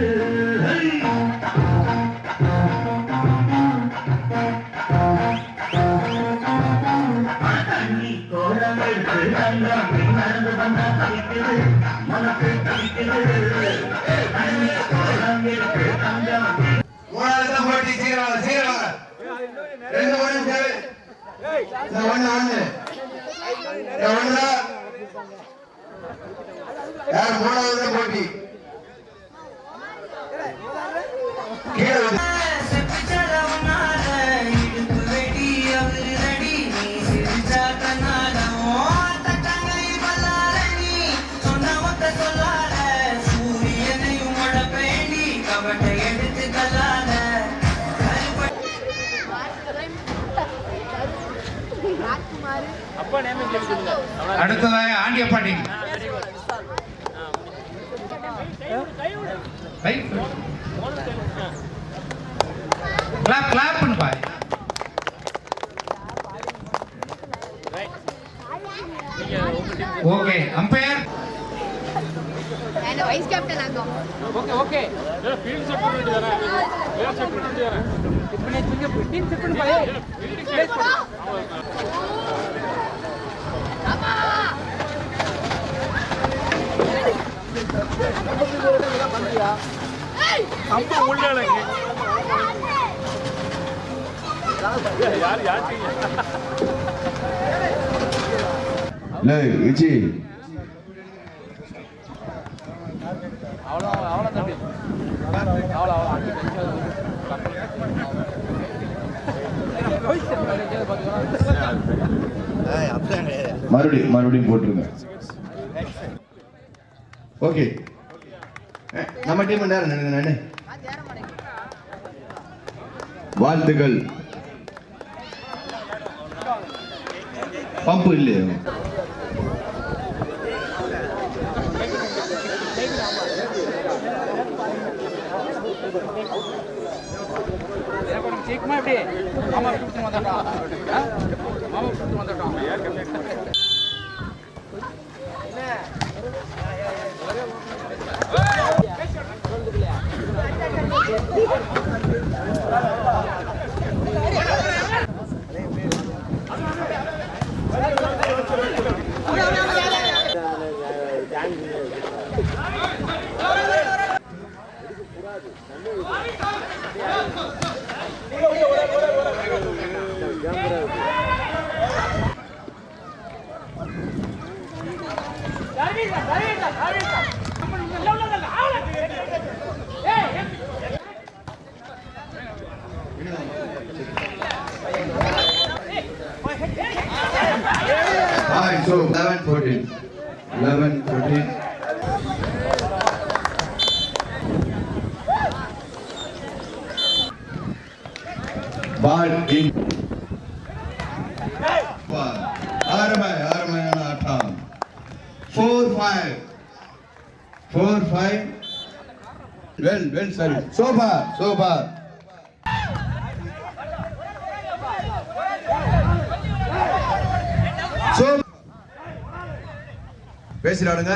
தண்ணி கோடம் எடுத்து தங்கம் நீ நடந்து வந்தா தவிக்குது மனசு தவிக்குது தண்ணி கோடம் எடுத்து தங்கம் மூணாவது போட்டி சீக்கிரம் சீக்கிரம் 2 ஓடி தேவை ஒண்ணு யார் மூணாவது போட்டி கீழே அடுத்ததாக ஆண்டியப்பாண்டி கிளாப் கிளாப் பண்ணுப்பா ஓகே அம்பையர் வைஸ் கேப்டன் ஆகும் ஓகே ஓகே ஃபீல்ட் செட் பண்ணிட்டாரா ஃபீல்ட் செட் பண்ணிட்டாரா இப்பனே நீங்க டீம் செட் பண்ணி பாரு பிளேஸ் பண்ணு ஆமா அம்மா உள்ளாலங்க யார் யாச்சிங்க லே விஜி அவ்வளோ தம்பி அவ்வளோ மறுபடியும் போட்டுருங்க ஓகே நம்ம டீம் நேரம் வாழ்த்துக்கள் பம்பு இல்லையா சீக்கிரமா எப்படி மாமா கூப்பிட்டு வந்துட்டோம் மாமா கூப்பிட்டு வந்துட்டோம் So 11-14 ball in ஆரம்பமான ஆட்டம் 4-5 well sorry super so பேசிடாடுங்க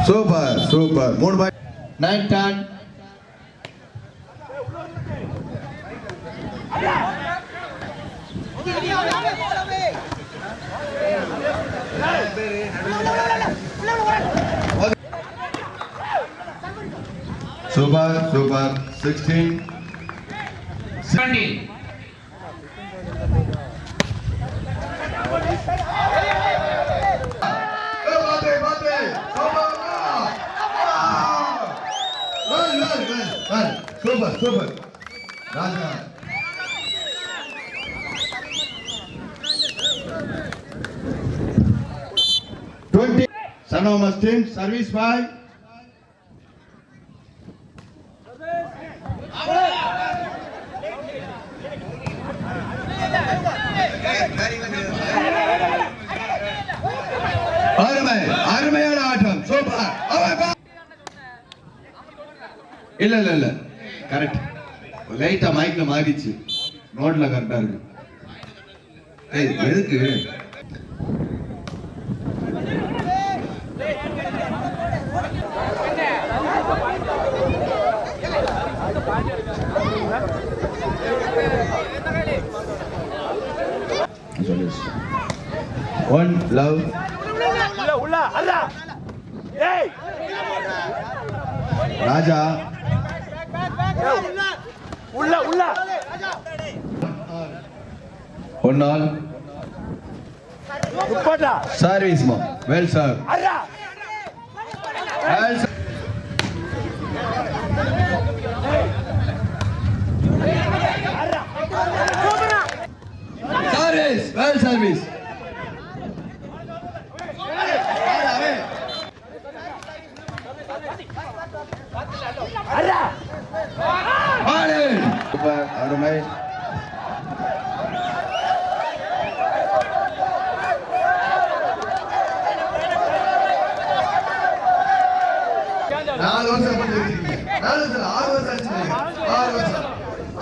super 3 bye 9 10 super 16 17 Super. Raja. Son of Muslim, service by இல்ல கரெக்ட். லைட்டா மைக்ல மாறிச்சு, நோட்ல கரெக்டா இருக்கு. ஏய் எதுக்கு ஒன் லவ் ராஜா ஒன்னால் சர்வீஸ் மா well sir service well service அருமை. நாலு வருஷம் படிச்சிருக்கீங்க. 6 வருஷம் ஆச்சு.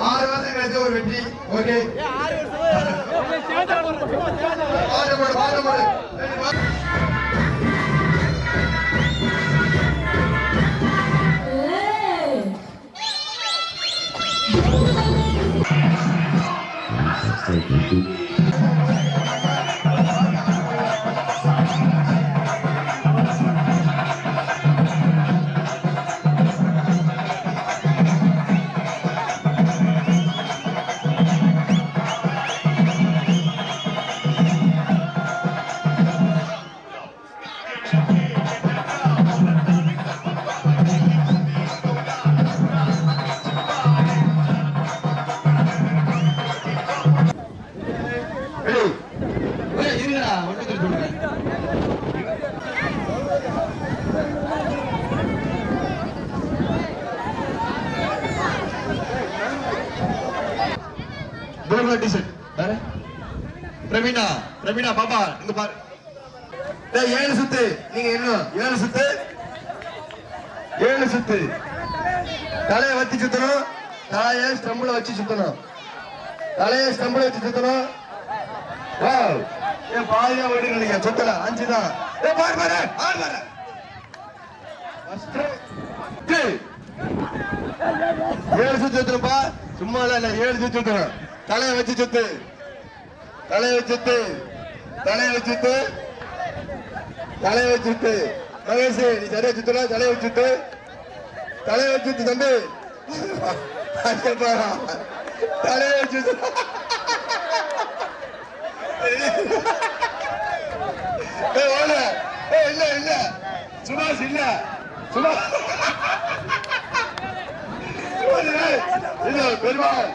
6 வருஷம் கழிச்சு ஒரு வெற்றி. ஓகே பிரவீனா பாப்பா இங்க பாரு. 7 சுத்து. நீங்க என்ன 7 சுத்து 7 சுத்து. தலையை வச்சு சுத்தணும். தலையை ஸ்டம்பில் வச்சு சுத்தணும். தலையை ஸ்டம்பில் வச்சு சுத்தணும். வாவ் ஏன் பாதியா ஓடிடுறீங்க? சுத்தல 5 தான். பாரு பாரு ஆறு பாரு. ஃபர்ஸ்ட் 7 சுத்து சுத்தணும்பா. சும்மா இல்ல 7 சுத்து சுத்தணும். தலையை வச்சு சுத்து. தலையை வச்சுட்டு தலையை வச்சுட்டு தலையை வச்சுட்டு மகேஷ் நீ சரியா சுத்தல. தலையை வச்சுட்டு தலையை வச்சுட்டு தம்பி தலையை வச்சுட்டு இல்ல இல்ல சுபாஷ் இல்ல சுபாஷ் இல்ல பெருமாள்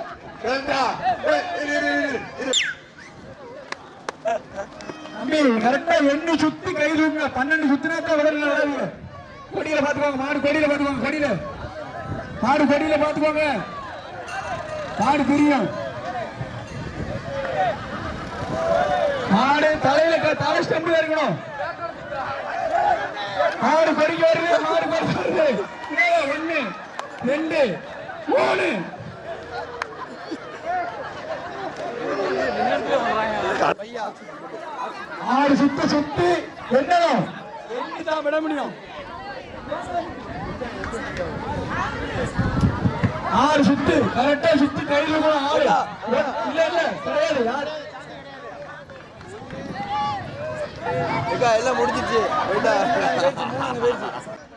கரெக்டா எண்ணி சுத்தி கை தூங்க. 12 சுத்தினாத்தான் விடல. கொடியில பாத்துக்கோங்க. மாடு கொடியில பாத்துக்கோங்க. மாடு கொடியில பாத்துக்கோங்க. மாடு தெரியும். மாடு தலையில தலை ஸ்டம்பில் இருக்கணும். மாடு கொடிக்க வருது. மாடு கொடிக்க வருது. 1 2 3 6 சுத்து சுத்தி என்னணும் எண்ணிதான் விட முடியும். 6 சுத்து கரெக்டா சுத்தி கையில கூட 6 இல்ல கிடையாது. எல்லாம் முடிஞ்சிச்சு.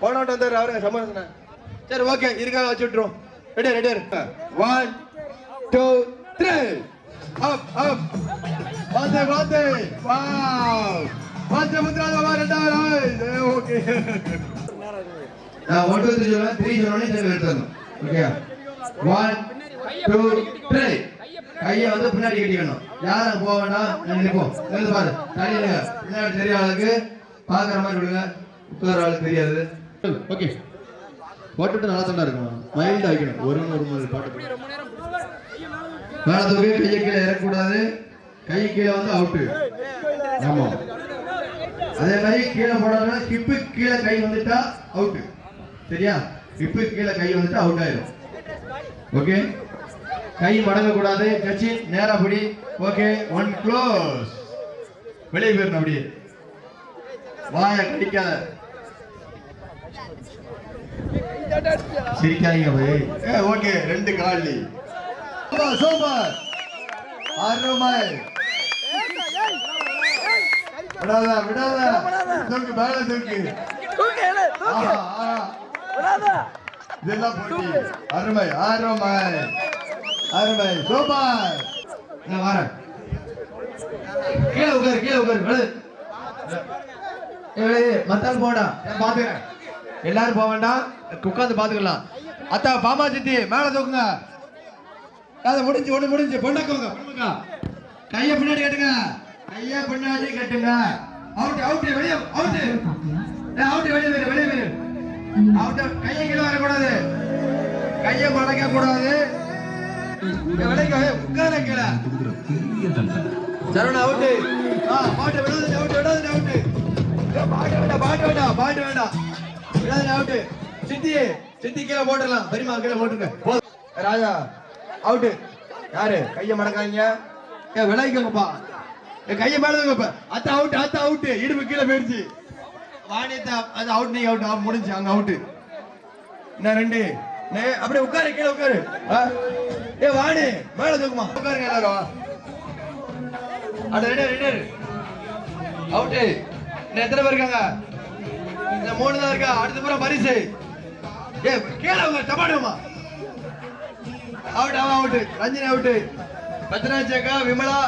போனோட்டு வந்தாரு அவருங்க சமாளிச்சன. சரி ஓகே இருக்காக வச்சு விட்டுரும். ரெடி 1 2 3 அப் அப் பாத்தே வாவ் பாத்தே முத்ராத ரெண்டாவது. ஓகே நான் 1 2 3 சொல்றேன். 3 சொன்னோனே சரி எடுத்துறணும். ஓகே 1 2 3 கையை வந்து பின்னாடி கட்டிக்கணும். யாரும் போக வேண்டாம். நினைப்போம் எழுது பாரு. தனியில பின்னாடி தெரிய ஆளுக்கு பாக்குற மாதிரி விடுங்க. உட்கார ஆளுக்கு தெரியாது. ஓகே போட்டுட்டு நல்லா தான் இருக்கணும். மைல்டா வைக்கணும். ஒரு பாட்டு மேல தூக்கி கையை கீழே இறக்கக்கூடாது. கை கீழே வந்து அவுட்டு. ஆமா அதே மாதிரி கீழே போடாம ஹிப்பு கீழே கை வந்துட்டா அவுட்டு. சரியா? இப்போ கீழே கை வந்துட்டு அவுட் ஆயிடும். ஓகே, கை மடங்க கூடாது. கட்சி நேரா பிடி. Okay, 1 close. வெளியே போயிடணும். அப்படியே வாய கடிக்காத, சிரிக்காதீங்க போய். ஓகே, 2 காலி. சூப்பர், அருமை. விடாத விடாத, தூக்கு மேல தூக்கு. இதெல்லாம் போட்டி. அருமை அருமை அருமை, சூப்பர். நான் வரேன். கீழே உட்காரு, கீழே உட்காரு. மத்தால் போடா, நான் பாத்துக்கிறேன். எல்லாரும் போக வேண்டாம், உட்காந்து பாத்துக்கலாம். அத்தா பாமா சித்தி மேல தூக்குங்க. அதை முடிஞ்சு ஒண்ணு முடிஞ்சு. பொண்ணக்கோங்க, கைய பின்னாடி கட்டுங்க, கைய பின்னாடி கட்டுங்க. அவுட் அவுட், வெளியே அவுட். அவுட், வெளியே வெளியே வெளியே அவுட். கையை கீழே வரக்கூடாது, கையை மடக்க கூடாது. உட்கார கீழே. சரவணா அவுட். பாட்டு விடாது, அவுட் விடாது, அவுட். பாட்டு வேண்டாம், பாட்டு வேண்டாம், பாட்டு வேண்டாம், விடாது, அவுட். சித்தி சித்தி கீழே போட்டுடலாம். பெரியமா கீழே போட்டுருங்க. ராஜா அவுட். யாரு கையை மடக்காதீங்க, விளைவிக்கங்கப்பா. கையை மேலப்ப. அத்த அவுட், அத்த அவுட். இடுப்பு கீழே போயிடுச்சு. வாணியத்தை அது அவுட், நீங்க அவுட். முடிஞ்சு அங்க அவுட். என்ன 2. அப்படியே உட்காரு, கீழே உட்காரு. வாணி மேல தூக்குமா, உட்காருங்க எல்லாரும். அட 2 அவுட். எத்தனை பேர் இருக்காங்க? 3 தான் இருக்கா. அடுத்த முறை பரிசு. கீழே உங்க டமாடுமா. அவுட், அவன் அவுட். ரஞ்சினி அவுட். பத்ராஜேகா, விமலா,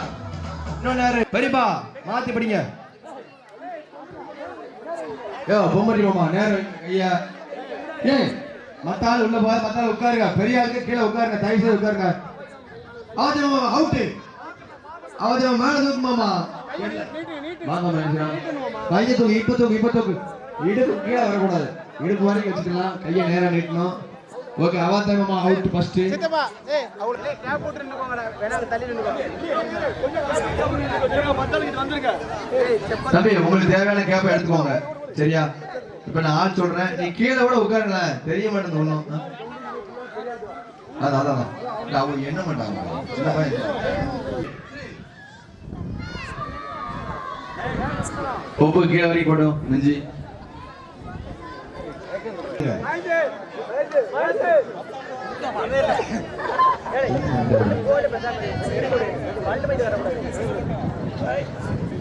இன்னொன்னு பெரியப்பா. மாத்தி படிங்க. பொம்மரி மாமா நேரம் ஐயா. மத்தாள் உள்ள போய் மத்தாள் உட்காருங்க. பெரிய ஆளுக்கு கீழே உட்காருங்க, தயவு செய்து உட்காருங்க. அவதி மாமா அவுட். அவதி மாமா மேல தூக்கு மாமா. வாங்க மேல கையை தூக்கு. இப்ப தூக்கு, இப்ப தூக்கு. இடுப்பு கீழே வரக்கூடாது, இடுப்பு வரைக்கும் வச்சுக்கலாம். கையை நேரா நீட்டணும். ஓகே, அவதி மாமா அவுட் ஃபர்ஸ்ட். தம்பி உங்களுக்கு தேவையான கேப்பை எடுத்துக்கோங்க, சரியா? இப்ப நான் ஆள் சொல்றேன், நீ கீழே கூட உட்காருங்கள. தெரிய மாட்டேங்குது ஒண்ணும். அதான் அவங்க என்ன மாட்டாங்க. ஒப்பு கீழே வரைக்கும் போடும். நெஞ்சி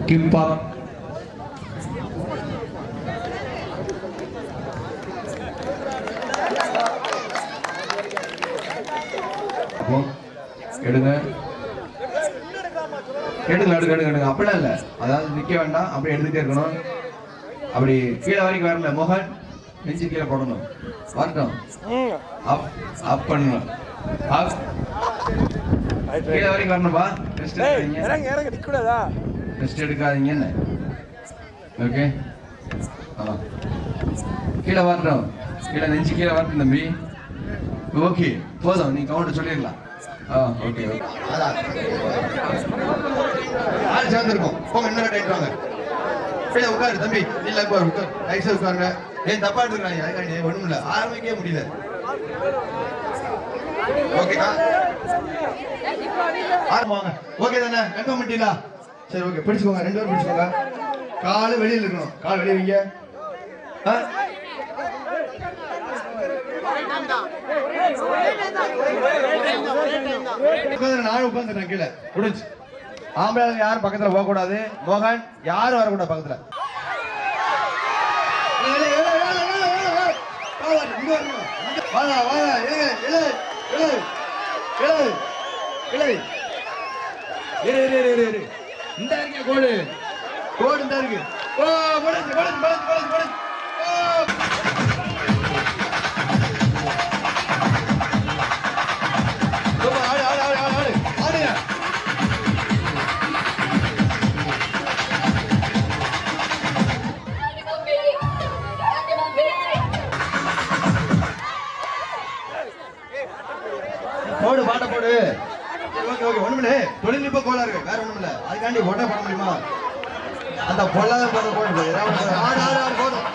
கிம்பா எடுங்க, எடுங்க. அப்படிலாம் இல்ல, அதாவது நிக்க வேண்டாம், அப்படி எடுத்துட்டே இருக்கணும். அப்படி கீழே வரைக்கும் வரல. மோகன் நெஞ்சு கீழே போடணும். வரட்டும், அப் பண்ணணும். கீழே வரைக்கும் வரணும்பா. ரெஸ்ட் எடுக்காதீங்க. என்ன ஓகே, கீழே வரட்டும். கீழே நெஞ்சு கீழே வரட்டும் தம்பி. ஓகே, போதும். நீ கவுண்ட் சொல்லிடலாம். ஓகே, ஆள் சேர்ந்துருக்கும். போங்க, இன்னொரு டைட் வாங்க. கீழே உட்காரு தம்பி. இல்ல உட்காரு, ரைஸா உட்காருங்க. தப்பா எடுத்துக்கிறாங்க, அதுக்காண்டி ஒண்ணும் இல்ல. ஆரம்பிக்கவே முடியல. ஓகேக்கா, ஆரம்பம். ஓகே தானே? கன்ஃபார்ம் பண்ணிட்டீங்களா? சரி, ஓகே. பிடிச்சுக்கோங்க, 2 பேரும் பிடிச்சுக்கோங்க. காலு வெளியில இருக்கணும், கால் வெளியே வைங்க. நானும் உட்காந்துட்டேன் கீழே. முடிஞ்சு. ஆம்பளை யாரும் பக்கத்துல போக கூடாது. மோகன் யாரும் வரக்கூடாது பக்கத்துல. இந்த இருக்க கோடு, கோடு இந்த இருக்கு. போடு, பாட்ட போடு. Okay, okay. ஒண்ணுமில்ல, தொழில்நுட்ப கோளாறு, வேற ஒண்ணுமில்ல. அதுக்காண்டி உடனே பண்ண முடியுமா? அந்த பொல்லாத போடு. ஆடு போதும்.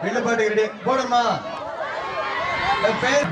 வில்லுப்பாட்டு ரெடி போடுமா பேர்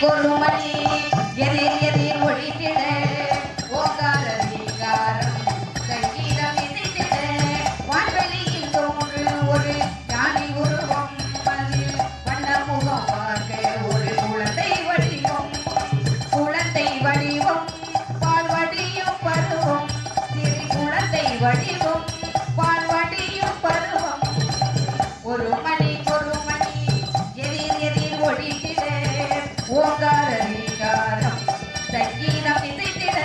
ஒரு மணி எதிர் எதிர் ஒழித்திட ஓங்கார ரீங்காரம் சங்கீதம் இசைத்திட வான்வெளியில் தோன்று ஒரு ஞானி உருவம் அதில் வண்ண முகம் பார்க்க ஒரு குழந்தை வடிவம் பால்வடியும் பருவம் சிறு குழந்தை வடிவம் பால்வடியும் பருவம் ஒரு மணி எதிர் எதிர் ஒழித்திட ஓங்கார ரீங்காரம் சங்கீதம் இசைத்திட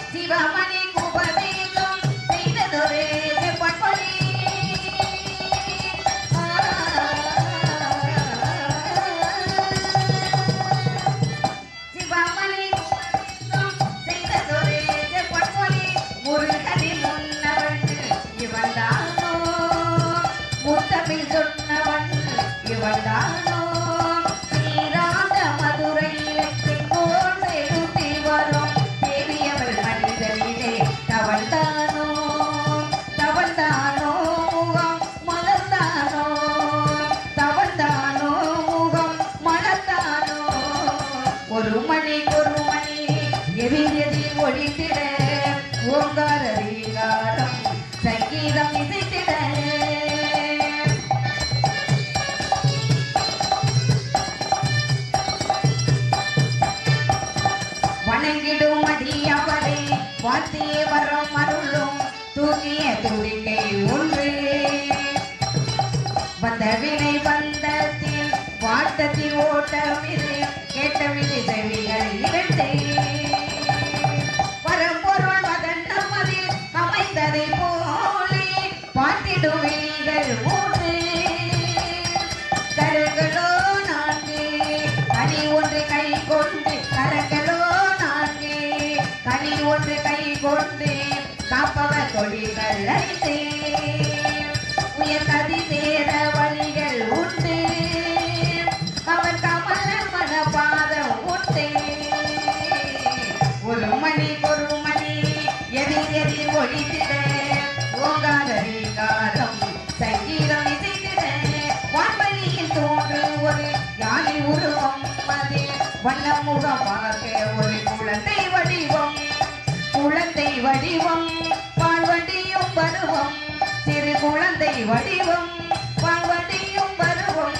சிவமணி குபதேசம் செய்ததொரு செப்பொழி சிவமணி குபதேசம் செய்ததொரு செப்பொழி முருகனின் முன்னவன் இவன்தானோ முத்தமிழ் சொன்னவன் இவன்தானோ ஸ்ரீராத மதுரையில் செங்கோல் செலுத்தி வரும் தேவியவள் மனிதனிலே தவழ்ந்தானோ முகம் மலர்ந்தானோ தவழ்ந்தானோ முகம் மலர்ந்தானோ ஒரு மணி எதிர் எதிர் ஒழித்திட ஓங்கார ரீகாரம் சங்கீதம் இசைத்திட வணங்கிடும் அடியவரே வாத்திய வரம் அருளும் தூக்கிய துதிக்கை ஒன்று வந்த வினை வந்தத்தில் வாட்டத்தில் ஓட்டமிது கேட்டமிது செவிகள் இரண்டு பரம்பொருள் வதண்டம் அதில் அமைந்ததை போலே பார்த்திடும் விழிகள் மூன்று கரங்களோ நான்கு கனி ஒன்று கை கொண்டு கரங்களோ நான்கு கனி ஒன்று கை கொண்டு காப்பவர் தொழில்கள் அளித்தே உயர் கதி சேர வழிகள் உண்டு அவர் கமல மனபாதம் உண்டு ஒரு மணி எதிர் எதிர் ஒழித்திட ஓங்கார ரீகாரம் சங்கீதம் இசைத்திட வான்வழியில் தோன்று ஒரு யானை உருவம் அது வண்ணமுகமாக ஒரு குழந்தை வடிவம் பால்வண்டியும் பருவம் சிறு குழந்தை வடிவம் பால்வண்டியும் பருவம்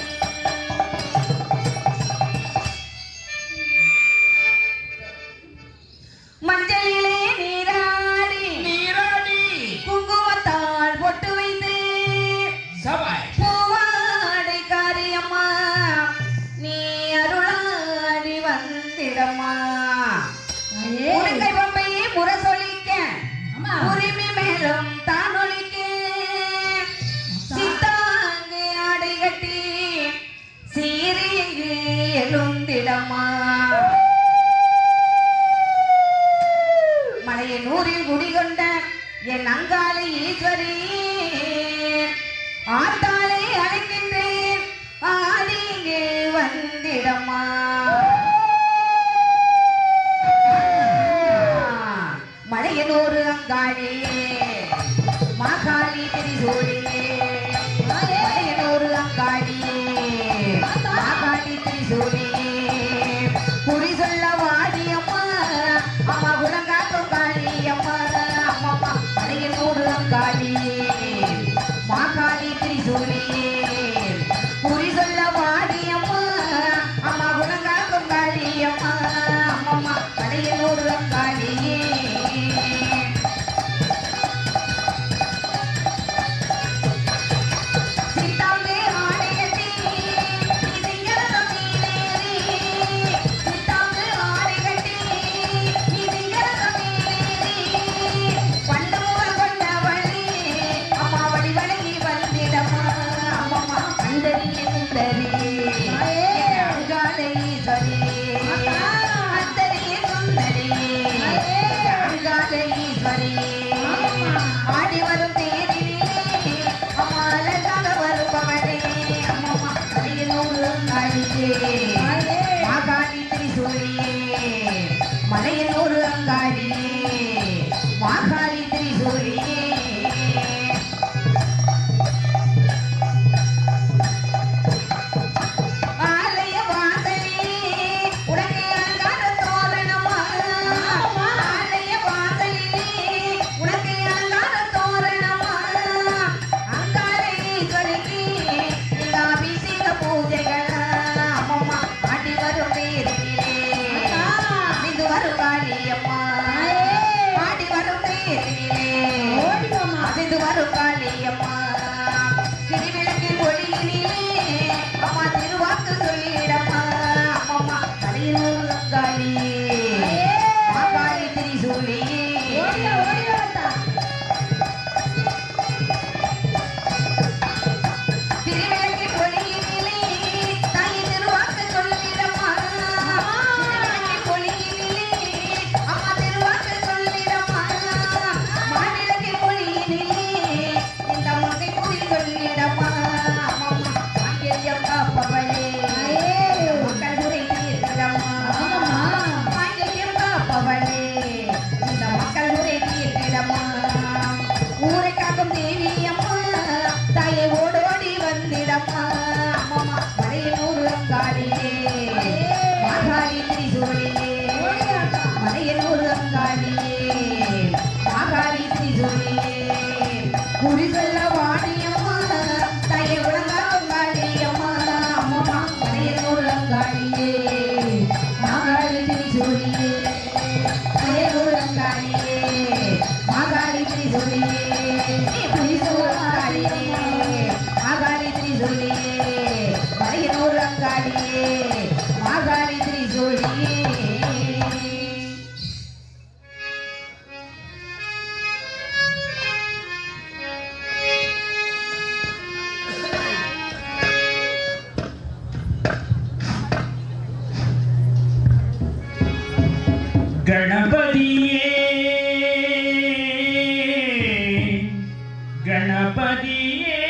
மஞ்சளிலே நீராடி குங்குமத்தால் பொட்டு வைத்து பூவாடை காரியம்மா நீ அருளாடி வந்திடம்மா உனக்கை பொம்மையை முரசொலிக்க உரிமை மேலும் தான் ஒலிக்க சித்தாங்கு ஆடை கட்டி சீரியங்கு எழுந்திடம்மா மலையின் ஊரில் குடிகொண்ட என் அங்காளி ஈஸ்வரி ஆத்தாளை அழைக்கின்றேன் ஆடிங்கு வந்திடம்மா மலையனூர் அங்காளி மாகாளி திரிசூலி மலையனூர் அங்காளி மாகாளி திரிசூலி குறி சொல்ல வாடியம்மா அம்மா குலங்காக்கும் காளி அம்மா அம்மா மலையனூர் அங்காளி மாகாளி திரிசூலி குறி சொல்ல வாடியம்மா அம்மா குலங்காக்கும் காளி அம்மா அம்மா மலையனூர் அங்காளி ஆடி வரும் தேரிலே அம்மாலகாக வருபவனே அம்மா மலையனூர் அங்காளியே மாகாளி திரிசூலியே மலையனூர் அங்காளியே மாகாளி திரிசூலியே திருவிளக்கில் ஒளியினிலே அம்மா திருவாக்கு சொல்லிடம்மா அம்மா மலையனூர் அங்காளி மாகாளி திரிசூலி திருவிளக்கில் ஒளியினிலே தாய் திருவாக்கு சொல்லிடம்மா திருவிளக்கில் ஒளியினிலே அம்மா திருவாக்கு சொல்லிடம்மா மாவிளக்கில் ஒளியினிலே இந்த மகை குறி சொல்லிடம்மா மாங்கல்யம் காப்பவளே மக்கள் உரை தீர்த்திடம்மா மாங்கல்யம் காப்பவளே இந்த மக்கள் உரை தீர்த்திடம்மா ஊரை காக்கும் தேவி அம்மா தாயை ஓடோடி வந்திடம்மா அம்மா மலையனூர் அங்காளியே மாகாளி திரிசூலியே மலையனூர் அங்காளியே அங்காளியே மாகாளி திரிசூலியே திரிசூல அங்காளியே மாகாளி திரிசூலியே மலையனூர் அங்காளியே மாகாளி திரிசூலியே गणपतिये गणपतिये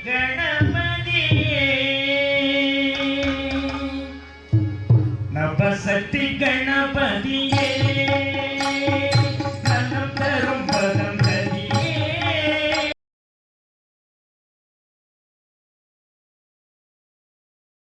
गणपतिये नवशक्ति गणपतिये